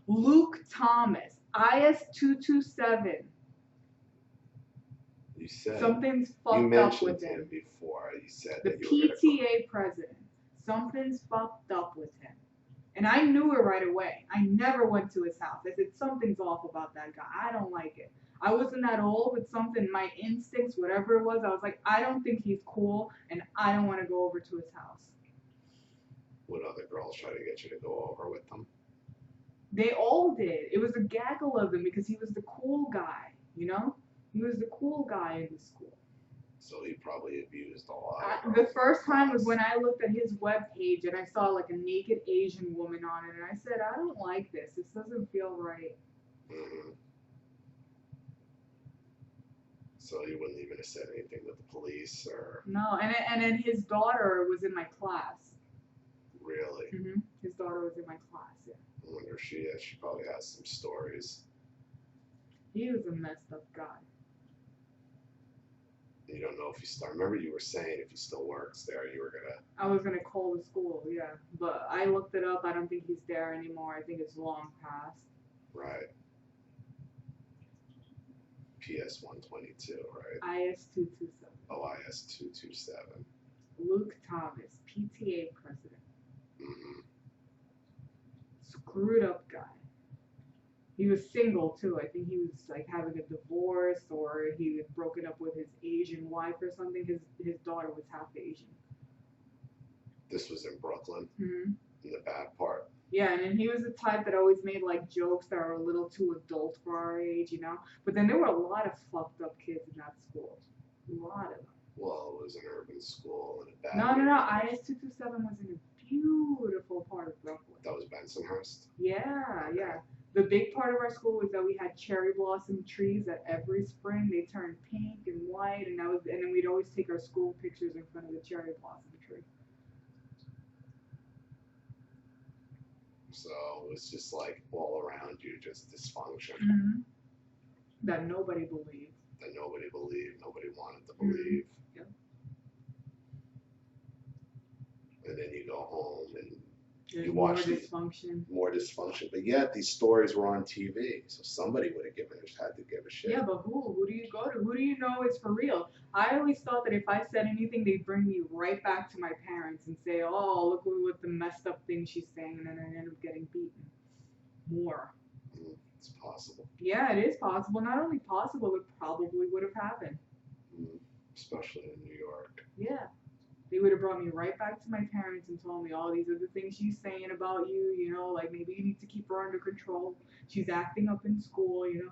Luke Thomas, IS-227. You said Something's you fucked up mentioned with him him. before. You said The that you were gonna PTA president. Something's fucked up with him. And I knew it right away. I never went to his house. I said, something's off about that guy. I don't like it. I wasn't that old, but something, my instincts, whatever it was, I was like, I don't think he's cool, and I don't want to go over to his house. Would other girls try to get you to go over with them? They all did. It was a gaggle of them because he was the cool guy, you know? He was the cool guy in the school. So he probably abused a lot. Of The girls first in time was class. when I looked at his webpage and I saw like a naked Asian woman on it, and I said, I don't like this. This doesn't feel right. Mhm. So he wouldn't even have said anything to the police or No, and then his daughter was in my class. really. His daughter was in my class. Yeah. I wonder if she probably has some stories. He was a messed up guy. You don't know if he still. I remember you were saying if he still works there, you were gonna. I was gonna call the school, yeah, but I looked it up. I don't think he's there anymore. I think it's long past. Right. PS 122, right? IS-227. Oh, IS 227. Luke Thomas, PTA president. Mm-hmm. Screwed up guy. He was single too. I think he was like having a divorce, or he had broken up with his Asian wife or something. His daughter was half Asian. This was in Brooklyn, In the bad part. Yeah, and then he was the type that always made like jokes that were a little too adult for our age, you know. But then there were a lot of fucked up kids in that school. A lot of them. Well, it was an urban school and a bad. No. neighborhood. IS-227 was in a beautiful part of Brooklyn. That was Bensonhurst. Yeah. The big part of our school was that we had cherry blossom trees that every spring they turned pink and white, and then we'd always take our school pictures in front of the cherry blossom tree. So it was just like all around you, just dysfunction That nobody believed. that nobody believed, nobody wanted to believe. Yep. And then you go home and There's you more watch dysfunction. more dysfunction. But yet these stories were on TV, so somebody would have had to give a shit. Yeah, but who? Who do you go to? Who do you know is for real? I always thought that if I said anything, they'd bring me right back to my parents and say, oh, look what the messed up thing she's saying, and then I end up getting beaten. More. It's possible. Yeah, it is possible. Not only possible, it probably would have happened. Especially in New York. Yeah. They would have brought me right back to my parents and told me all these are the things she's saying about you, you know, like maybe you need to keep her under control. She's acting up in school, you know.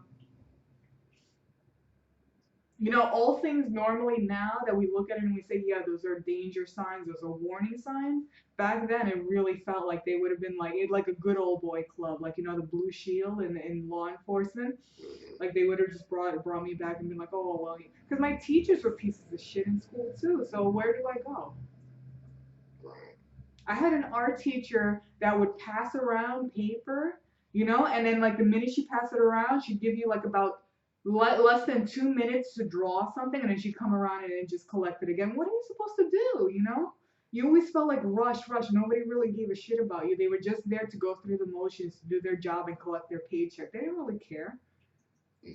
You know, all things normally now that we look at it and we say, yeah, those are danger signs, those are warning signs. Back then, it really felt like they would have been like a good old boy club, like you know, the Blue Shield in law enforcement. Like they would have just brought me back and been like, oh well, because my teachers were pieces of shit in school too. So where do I go? Right. I had an art teacher that would pass around paper, you know, and then like the minute she passed it around, she'd give you like about less than 2 minutes to draw something, and then she'd come around and then just collect it again. What are you supposed to do, you know? You always felt like rush, rush. Nobody really gave a shit about you. They were just there to go through the motions, to do their job and collect their paycheck. They didn't really care. Yeah.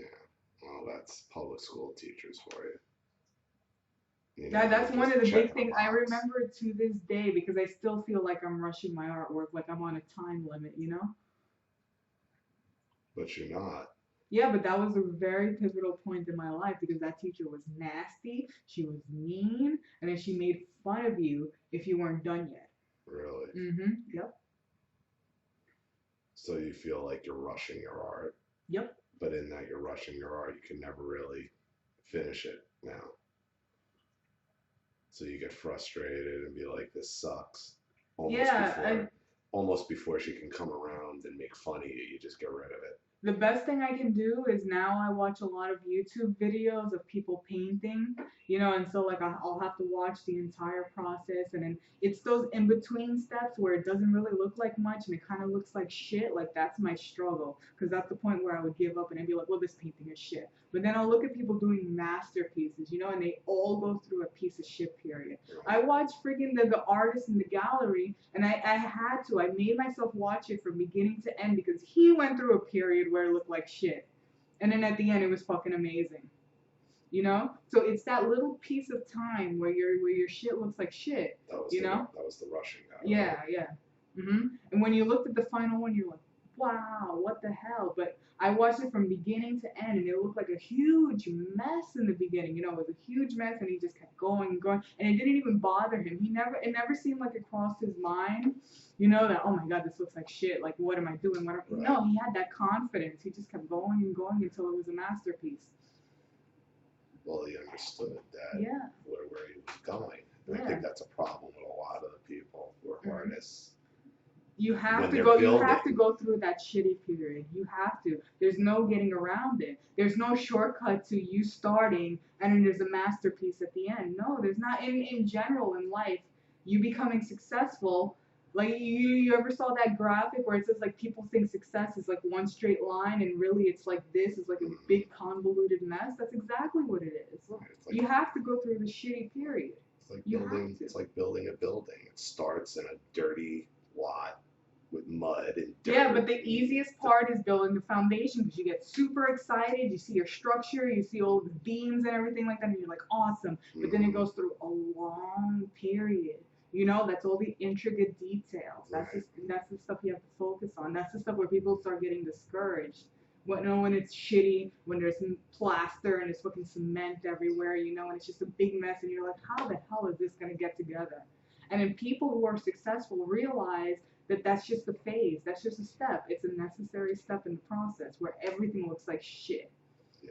Well, that's public school teachers for you. You Yeah, know, that's just one of the big checking a things I box. remember to this day because I still feel like I'm rushing my artwork, like I'm on a time limit, you know? But you're not. Yeah, but that was a very pivotal point in my life because that teacher was nasty, she was mean, and then she made fun of you if you weren't done yet. Really. Yep. So you feel like you're rushing your art, Yep. but in that you're rushing your art, you can never really finish it now. So you get frustrated and be like, "This sucks." Almost Yeah, before, almost before she can come around and make fun of you, you just get rid of it. the best thing I can do is now I watch a lot of YouTube videos of people painting, you know, and so like I'll have to watch the entire process, and then it's those in between steps where it doesn't really look like much and it kind of looks like shit. Like that's my struggle because that's the point where I would give up and I'd be like, well, this painting is shit. But then I'll look at people doing masterpieces, you know, and they all go through a piece of shit period. I watched freaking the artist in the gallery, and I had to. I made myself watch it from beginning to end because he went through a period where it looked like shit, and then at the end it was fucking amazing. You know, so it's that little piece of time where your shit looks like shit. That was You know? That was the rushing guy. Yeah, Right? yeah. And when you looked at the final one, you're like, wow, what the hell? But I watched it from beginning to end, and it looked like a huge mess in the beginning. You know, it was a huge mess, and he just kept going and going, and it didn't even bother him. It never seemed like it crossed his mind, you know, that oh my god, this looks like shit. Like, what am I doing? Right. No, he had that confidence. He just kept going and going until it was a masterpiece. Well, he understood that Yeah. where he was going. And Yeah. I think that's a problem with a lot of the people who are artists. You have When to they're go. You have to building. go through that shitty period. You have to. There's no getting around it. There's no shortcut to you starting and then there's a masterpiece at the end. No, there's not. In general in life, you becoming successful. Like you ever saw that graphic where it says like people think success is like one straight line and really it's like this is like a big convoluted mess. That's exactly what it is. Right. It's like, You have to go through the shitty period. it's like You building. have to. It's like building a building. It starts in a dirty lot with mud and dirt. Yeah, but the easiest part is building the foundation because you get super excited. You see your structure, you see all the beams and everything like that, and you're like, awesome. But then it goes through a long period. You know, that's all the intricate details. That's the stuff you have to focus on. That's the stuff where people start getting discouraged. When it's shitty, when there's plaster and there's fucking cement everywhere, you know, and it's just a big mess, and you're like, how the hell is this gonna get together? And then people who are successful realize that that's just a phase, that's just a step. It's a necessary step in the process where everything looks like shit. Yeah.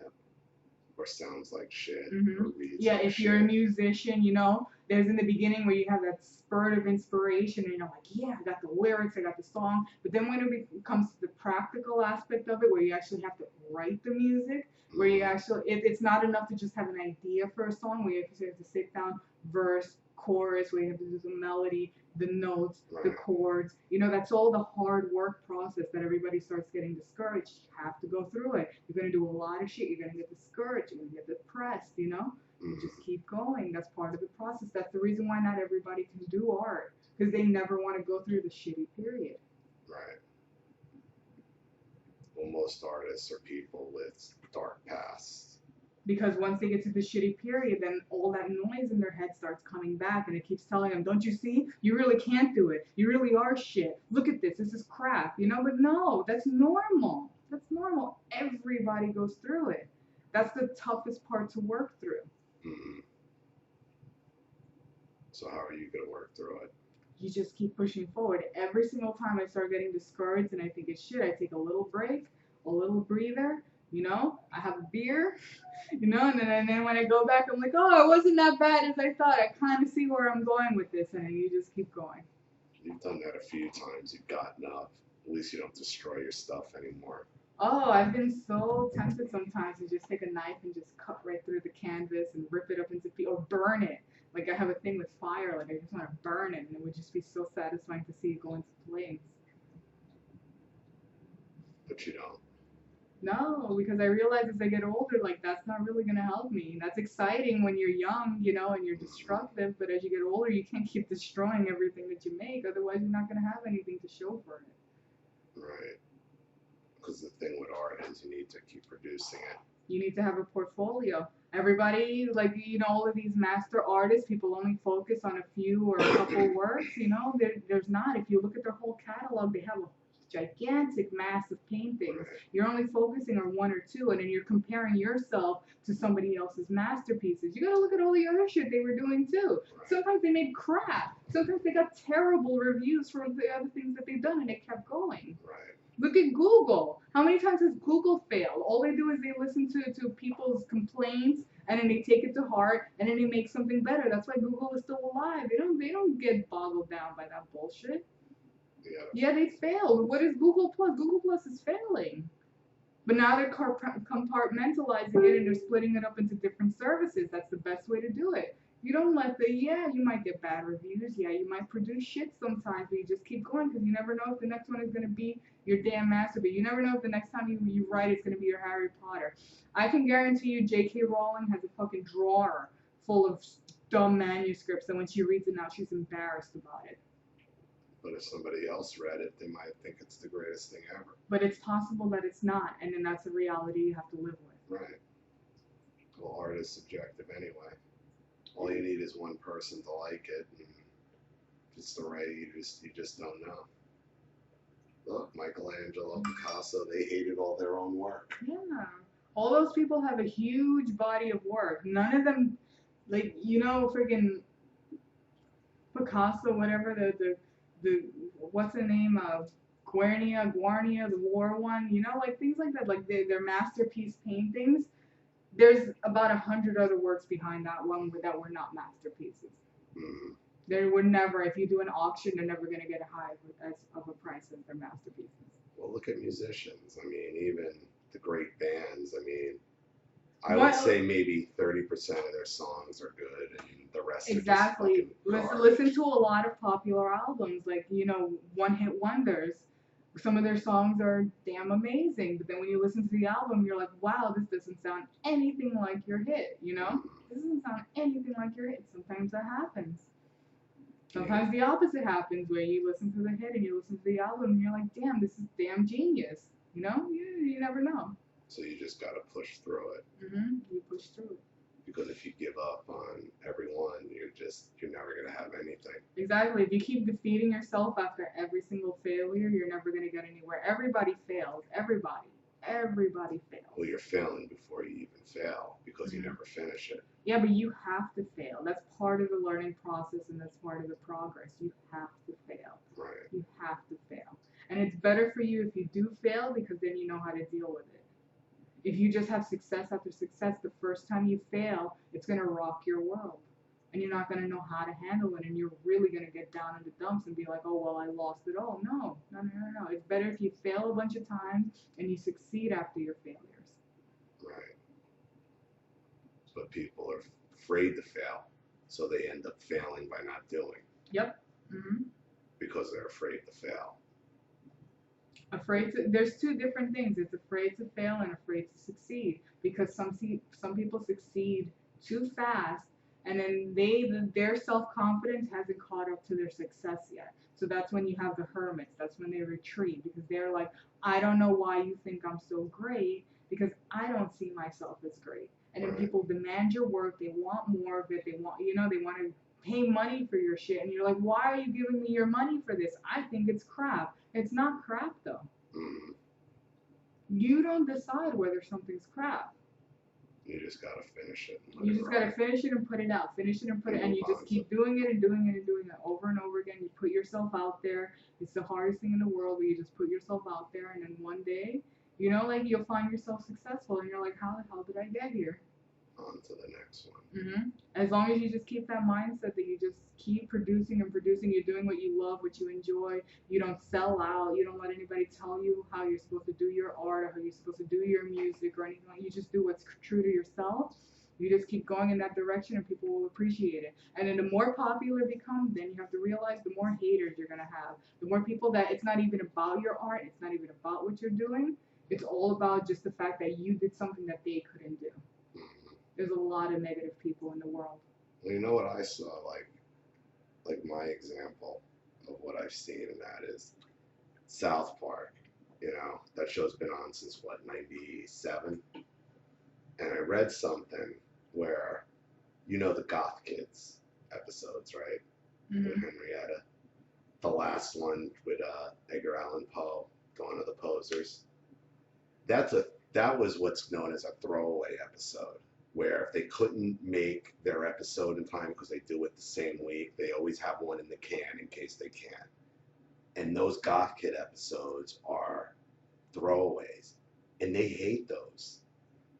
Or sounds like shit. Mm-hmm. Or reads Yeah, like if shit. you're a musician, you know, there's in the beginning where you have that spurt of inspiration and you're like, yeah, I got the lyrics, I got the song. But then when it comes to the practical aspect of it, where you actually have to write the music, where you actually, it's not enough to just have an idea for a song, where you have to sit down, verse, chorus, where you have to do the melody, the notes, the chords. You know, that's all the hard work process that everybody starts getting discouraged. You have to go through it. You're going to do a lot of shit. You're going to get discouraged. You're going to get depressed, you know? You just keep going. That's part of the process. That's the reason why not everybody can do art, because they never want to go through the shitty period. Right. Well, most artists are people with dark pasts. Because once they get to the shitty period, then all that noise in their head starts coming back, and it keeps telling them, don't you see? You really can't do it. You really are shit. Look at this. This is crap. You know, but no, that's normal. That's normal. Everybody goes through it. That's the toughest part to work through. Mm-hmm. So how are you going to work through it? You just keep pushing forward. Every single time I start getting discouraged and I think it's shit, I take a little break, a little breather, you know, I have a beer, you know, and then when I go back, I'm like, oh, it wasn't that bad as I thought. I kind of see where I'm going with this, and then you just keep going. You've done that a few times. You've gotten up. At least you don't destroy your stuff anymore. Oh, I've been so tempted sometimes to just take a knife and just cut right through the canvas and rip it up into pieces or burn it. Like I have a thing with fire, like I just want to burn it, and it would just be so satisfying to see it go into flames. But you don't. No, because I realize as I get older, like that's not really gonna help me. That's exciting when you're young, you know, and you're destructive, but as you get older, you can't keep destroying everything that you make, otherwise you're not gonna have anything to show for it. Right. Because the thing with art is you need to keep producing it. You need to have a portfolio. Everybody, like, you know, all of these master artists, people only focus on a few or a couple works, you know, there's not. If you look at their whole catalog, they have a gigantic, massive paintings. Right. You're only focusing on one or two, and then you're comparing yourself to somebody else's masterpieces. You gotta look at all the other shit they were doing too. Right. Sometimes they made crap. Sometimes they got terrible reviews for the other things that they've done, and they kept going. Right. Look at Google. How many times has Google failed? All they do is they listen to people's complaints and then they take it to heart and then they make something better. That's why Google is still alive. They don't get boggled down by that bullshit. Yeah, they failed. What is Google Plus? Google Plus is failing. But now they're compartmentalizing it and they're splitting it up into different services. That's the best way to do it. You don't let you might get bad reviews. Yeah, you might produce shit sometimes, but you just keep going because you never know if the next one is going to be your damn masterpiece. You never know if the next time you write it's going to be your Harry Potter. I can guarantee you J.K. Rowling has a fucking drawer full of dumb manuscripts, and when she reads it now, she's embarrassed about it. But if somebody else read it, they might think it's the greatest thing ever. But it's possible that it's not, and then that's a reality you have to live with. Right. Well, art is subjective anyway. All you need is one person to like it, and if it's the right, you just don't know. Look, Michelangelo, Picasso, they hated all their own work. Yeah. All those people have a huge body of work. None of them, like, you know, friggin' Picasso, whatever, the what's the name of Guarnia, the war one, you know, like things like that, like their masterpiece paintings. There's about 100 other works behind that one that were not masterpieces. Mm-hmm. They would never, if you do an auction, they're never going to get a high of a price as their masterpieces. Well, look at musicians. I mean, even the great bands. I mean, I would say maybe 30% of their songs are good, and the rest exactly. are just listen to a lot of popular albums, like, you know, one-hit wonders. Some of their songs are damn amazing, but then when you listen to the album, you're like, wow, this doesn't sound anything like your hit, you know? This doesn't sound anything like your hit. Sometimes that happens. Sometimes the opposite happens, where you listen to the hit and you listen to the album and you're like, damn, this is damn genius. You know? You never know. So you just got to push through it. Mm-hmm. You push through it. Because if you give up on everyone, you're never going to have anything. Exactly. If you keep defeating yourself after every single failure, you're never going to get anywhere. Everybody fails. Everybody fails. Well, you're failing before you even fail because you never finish it. Yeah, but you have to fail. That's part of the learning process and that's part of the progress. You have to fail. Right. You have to fail. And it's better for you if you do fail because then you know how to deal with it. If you just have success after success, the first time you fail, it's going to rock your world. And you're not going to know how to handle it. And you're really going to get down in the dumps and be like, oh, well, I lost it all. No. It's better if you fail a bunch of times and you succeed after your failures. Right. But people are afraid to fail. So they end up failing by not doing. Yep. Mm-hmm. Because they're afraid to fail. There's two different things. It's afraid to fail and afraid to succeed, because some people succeed too fast, and then their self-confidence hasn't caught up to their success yet. So that's when you have the hermits. That's when they retreat, because they're like, I don't know why you think I'm so great, because I don't see myself as great. And then people demand your work. They want more of it. They want to pay money for your shit, and you're like, why are you giving me your money for this? I think it's crap. It's not crap though. Mm. You don't decide whether something's crap. You just gotta finish it. You just gotta finish it and put it out. Finish it and put it, and you just keep doing it and doing it and doing it over and over again. You put yourself out there. It's the hardest thing in the world, but you just put yourself out there, and then one day, you know, like you'll find yourself successful, and you're like, how the hell did I get here? On to the next one. As long as you just keep that mindset that you just keep producing and producing, you're doing what you love, what you enjoy. You don't sell out. You don't let anybody tell you how you're supposed to do your art or how you're supposed to do your music or anything. You just do what's true to yourself. You just keep going in that direction and people will appreciate it. And then the more popular it becomes, then you have to realize the more haters you're going to have. The more people that it's not even about your art, it's not even about what you're doing. It's all about just the fact that you did something that they couldn't do. There's a lot of negative people in the world. Well, you know what I saw, like my example of what I've seen in that is South Park. You know, that show's been on since what, 97? And I read something where, you know, the Goth Kids episodes, right? With Henrietta. The last one with Edgar Allan Poe going to the posers. That was what's known as a throwaway episode, where if they couldn't make their episode in time because they do it the same week, they always have one in the can in case they can. And those Goth Kid episodes are throwaways, and they hate those.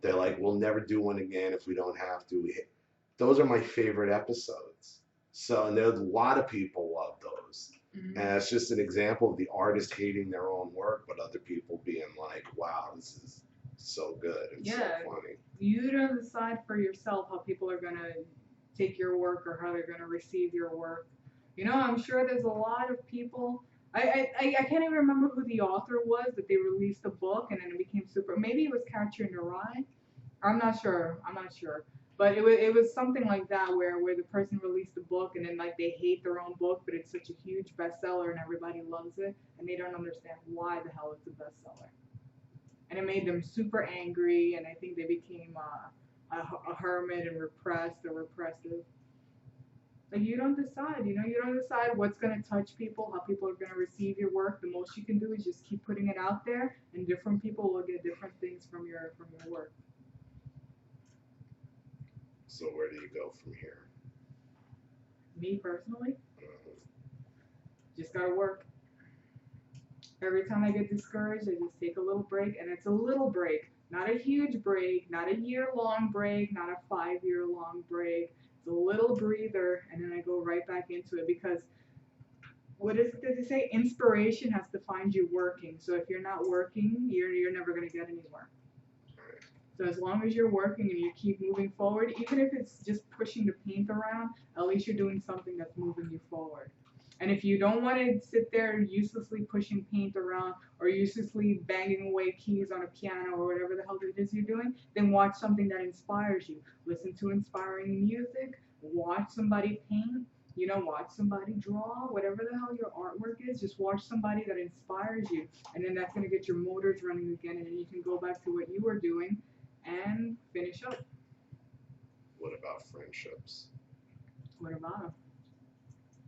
They're like, we'll never do one again if we don't have to. Those are my favorite episodes. So, and there's a lot of people love those. And it's just an example of the artist hating their own work, but other people being like, wow, this is so good and so funny. You don't decide for yourself how people are going to take your work or how they're going to receive your work. You know, I'm sure there's a lot of people. I can't even remember who the author was that they released a book and then it became super. Maybe it was Catcher in the Rye. I'm not sure. But it was something like that where the person released a book and then like they hate their own book, but it's such a huge bestseller and everybody loves it and they don't understand why the hell it's a bestseller. And it made them super angry, and I think they became a hermit and repressed or repressive. Like you don't decide, you know, you don't decide what's gonna touch people, how people are gonna receive your work. The most you can do is just keep putting it out there, and different people will get different things from your work. So where do you go from here? Me personally, just gotta work. Every time I get discouraged, I just take a little break, and it's a little break, not a huge break, not a year-long break, not a 5-year-long break. It's a little breather, and then I go right back into it because what is it that they say? Inspiration has to find you working. So if you're not working, you're never going to get anywhere. So as long as you're working and you keep moving forward, even if it's just pushing the paint around, at least you're doing something that's moving you forward. And if you don't want to sit there uselessly pushing paint around or uselessly banging away keys on a piano or whatever the hell it is you're doing, then watch something that inspires you. Listen to inspiring music, watch somebody paint, you know, watch somebody draw, whatever the hell your artwork is, just watch somebody that inspires you. And then that's going to get your motors running again, and then you can go back to what you were doing and finish up. What about friendships? What about them?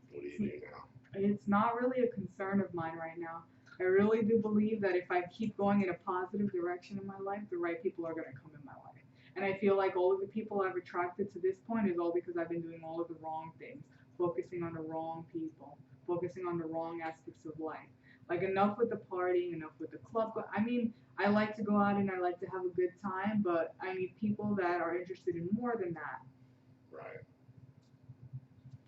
What do you do now? It's not really a concern of mine right now. I really do believe that if I keep going in a positive direction in my life, the right people are going to come in my life. And I feel like all of the people I've attracted to this point is all because I've been doing all of the wrong things, focusing on the wrong people, focusing on the wrong aspects of life. Like enough with the partying, enough with the club. I mean, I like to go out and I like to have a good time, but I need people that are interested in more than that. Right.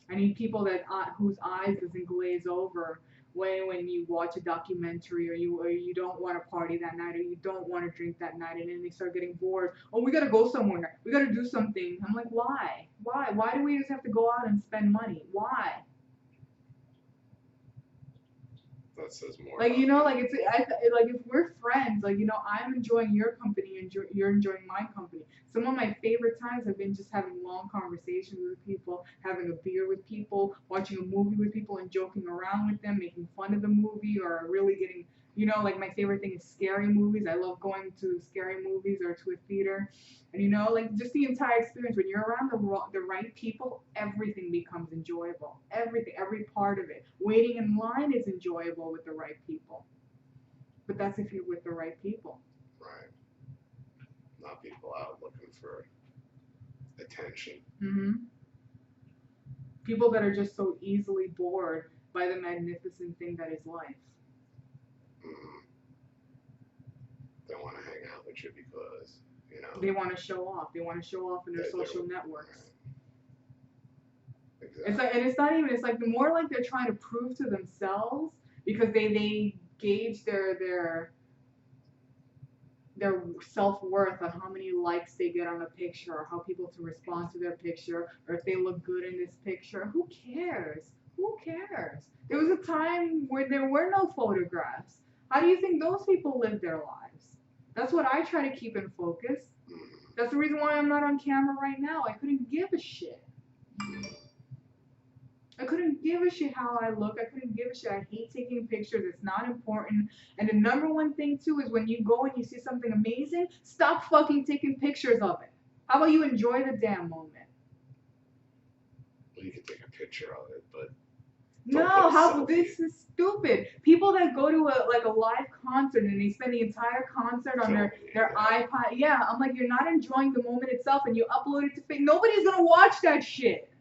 I need people that whose eyes doesn't glaze over when you watch a documentary or you don't want to party that night or you don't want to drink that night and then they start getting bored. Oh, we gotta go somewhere. We gotta do something. I'm like, why? Why do we just have to go out and spend money? Why? That says more. Like, you know, like like if we're friends, like, you know, I'm enjoying your company and you're enjoying my company. Some of my favorite times have been just having long conversations with people, having a beer with people, watching a movie with people and joking around with them, making fun of the movie or really getting, you know, like my favorite thing is scary movies. I love going to scary movies or to a theater. And, you know, like just the entire experience, when you're around the right people, everything becomes enjoyable. Everything, every part of it. Waiting in line is enjoyable with the right people. But that's if you're with the right people. Right. not people out looking for attention. People that are just so easily bored by the magnificent thing that is life. They want to hang out with you because, you know. They want to show off. They want to show off in their social networks. Exactly. It's like, and it's not even. It's like the more like they're trying to prove to themselves because they gauge their self-worth on how many likes they get on a picture or how people to respond to their picture or if they look good in this picture. Who cares? Who cares? There was a time where there were no photographs. How do you think those people live their lives? That's what I try to keep in focus. That's the reason why I'm not on camera right now. I couldn't give a shit. I couldn't give a shit how I look. I couldn't give a shit. I hate taking pictures. It's not important. And the number one thing, too, is when you go and you see something amazing, stop fucking taking pictures of it. How about you enjoy the damn moment? Well, you can take a picture of it, but... No, this is stupid. People that go to a live concert and they spend the entire concert on their iPod. Yeah, I'm like, you're not enjoying the moment itself and you upload it to Facebook. Nobody's going to watch that shit.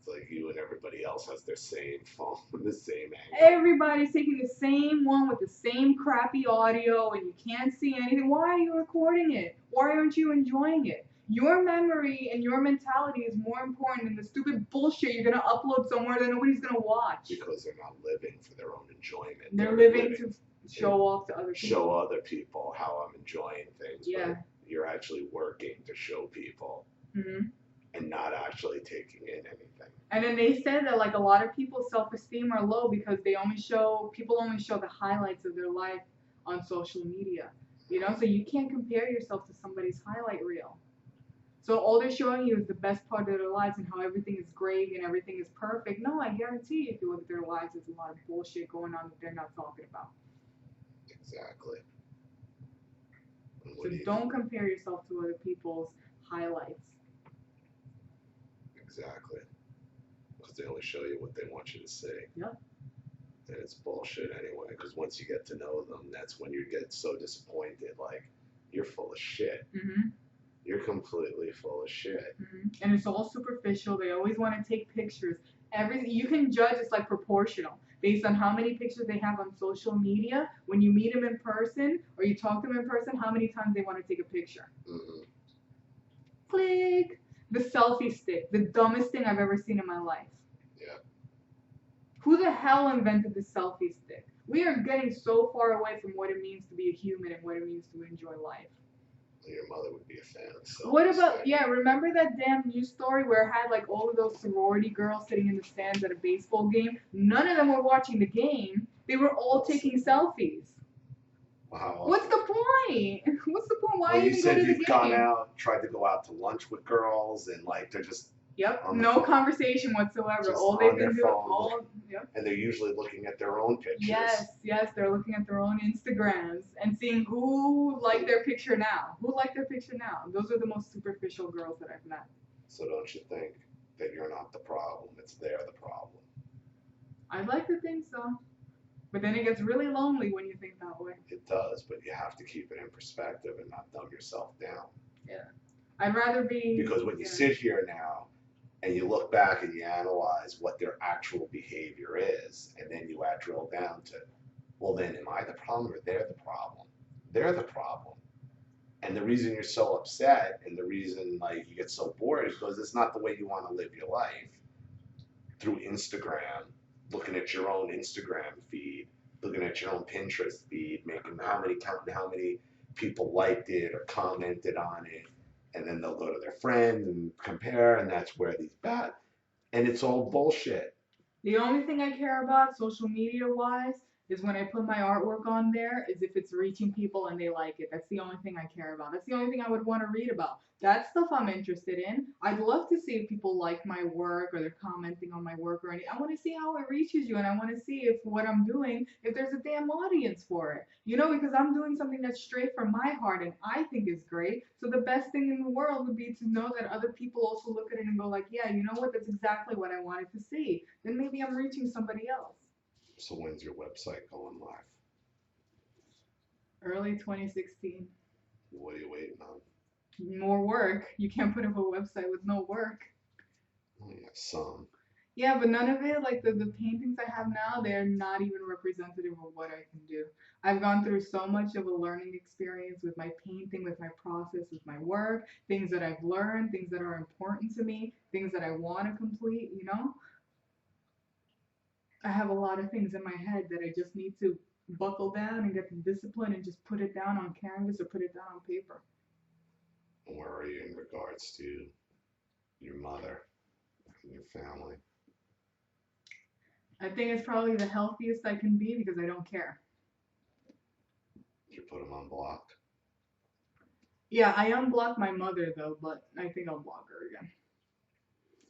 Like you and everybody else has their same phone, the same angle. Everybody's taking the same one with the same crappy audio and you can't see anything. Why are you recording it? Why aren't you enjoying it? Your memory and your mentality is more important than the stupid bullshit you're going to upload somewhere that nobody's going to watch. Because they're not living for their own enjoyment. They're living to show off to other people. Show other people how I'm enjoying things. Yeah. But you're actually working to show people. And not actually taking in anything. And then they said that like a lot of people's self-esteem are low because people only show the highlights of their life on social media. You know, so you can't compare yourself to somebody's highlight reel. So all they're showing you is the best part of their lives and how everything is great and everything is perfect. No, I guarantee you, if you look at their lives, there's a lot of bullshit going on that they're not talking about. Exactly. So don't compare yourself to other people's highlights. Exactly. Because they only show you what they want you to see. Yep. And it's bullshit anyway, because once you get to know them, that's when you get so disappointed. Like, you're full of shit. You're completely full of shit. And it's all superficial. They always want to take pictures. Everything you can judge is like proportional based on how many pictures they have on social media. When you meet them in person or you talk to them in person, how many times they want to take a picture. Click. The selfie stick, the dumbest thing I've ever seen in my life. Yeah. Who the hell invented the selfie stick? We are getting so far away from what it means to be a human and what it means to enjoy life. Your mother would be a fan of selfie What about, stick. yeah, remember that damn news story where it had like all of those sorority girls sitting in the stands at a baseball game? None of them were watching the game. They were all taking selfies. Wow. What's the point? What's the point? Why well, you even said go to the you've game? gone out, tried to go out to lunch with girls, and like they're just no conversation whatsoever. Just all they've been doing, and they're usually looking at their own pictures. Yes, they're looking at their own Instagrams and seeing who liked their picture now. Who liked their picture now? Those are the most superficial girls that I've met. So don't you think that you're not the problem? It's they're the problem. I'd like to think so. But then it gets really lonely when you think that way. It does, but you have to keep it in perspective and not dumb yourself down. Yeah. I'd rather be... Because when you sit here now and you look back and you analyze what their actual behavior is, and then you drill down to, well then, am I the problem or they're the problem? They're the problem. And the reason you're so upset and the reason like you get so bored is because it's not the way you want to live your life. Through Instagram, looking at your own Instagram feed, looking at your own Pinterest feed, counting how many people liked it or commented on it, and then they'll go to their friends and compare, and that's where these bad, and it's all bullshit. The only thing I care about social media wise is when I put my artwork on there is if it's reaching people and they like it. That's the only thing I care about. That's the only thing I would want to read about. That stuff I'm interested in. I'd love to see if people like my work or they're commenting on my work or anything. I want to see how it reaches you, and I want to see if what I'm doing, if there's a damn audience for it. You know, because I'm doing something that's straight from my heart and I think is great. So the best thing in the world would be to know that other people also look at it and go like, yeah, you know what? That's exactly what I wanted to see. Then maybe I'm reaching somebody else. So when's your website going live? Early 2016. What are you waiting on? more work. You can't put up a website with no work. Well, yeah, some. Yeah, but none of it, like the paintings I have now, they're not even representative of what I can do. I've gone through so much of a learning experience with my painting, with my process, with my work, things that I've learned, things that are important to me, things that I want to complete, you know? I have a lot of things in my head that I just need to buckle down and get the discipline and just put it down on canvas or put it down on paper. Where are you in regards to your mother and your family? I think it's probably the healthiest I can be because I don't care. Did you put them on block? Yeah, I unblocked my mother though, but I think I'll block her again.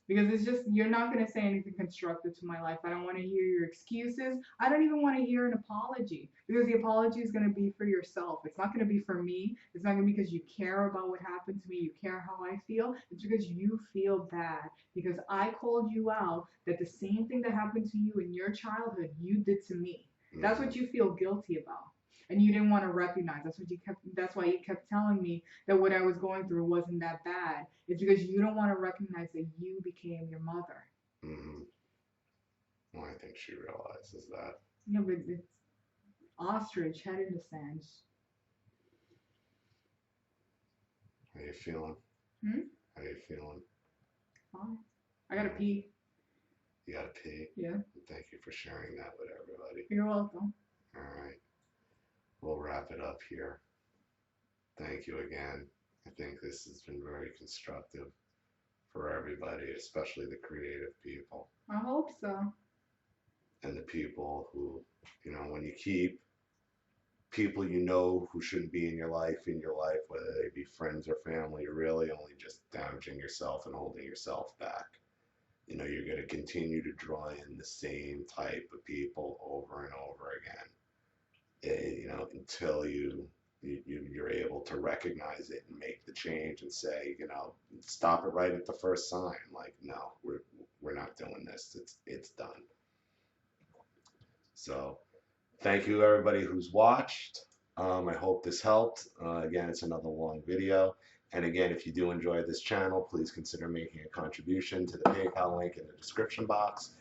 Because it's just, you're not going to say anything constructive to my life. I don't want to hear your excuses. I don't even want to hear an apology because the apology is going to be for yourself. It's not going to be for me. It's not going to be because you care about what happened to me. You care how I feel. It's because you feel bad because I called you out that the same thing that happened to you in your childhood, you did to me. That's what you feel guilty about. And you didn't want to recognize. That's why you kept telling me that what I was going through wasn't that bad. It's because you don't want to recognize that you became your mother. Mm-hmm. Well, I think she realizes that. Yeah, but it's ostrich, head in the sand. How you feeling? How you feeling? Fine. I gotta pee. You gotta pee? Yeah. Thank you for sharing that with everybody. You're welcome. All right. We'll wrap it up here. Thank you again. I think this has been very constructive for everybody, especially the creative people. I hope so. And the people who, you know, when you keep people you know who shouldn't be in your life, whether they be friends or family, you're really only just damaging yourself and holding yourself back. You know, you're going to continue to draw in the same type of people over and over again. You know, until you're able to recognize it and make the change and say, you know, stop it right at the first sign. Like, no, we're not doing this. It's done. So, thank you everybody who's watched. I hope this helped. Again, it's another long video. And again, if you do enjoy this channel, please consider making a contribution to the PayPal link in the description box.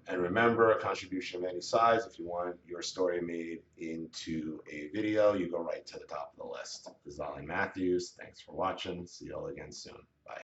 And remember, a contribution of any size, if you want your story made into a video, you go right to the top of the list. This is Ollie Matthews. Thanks for watching. See you all again soon. Bye.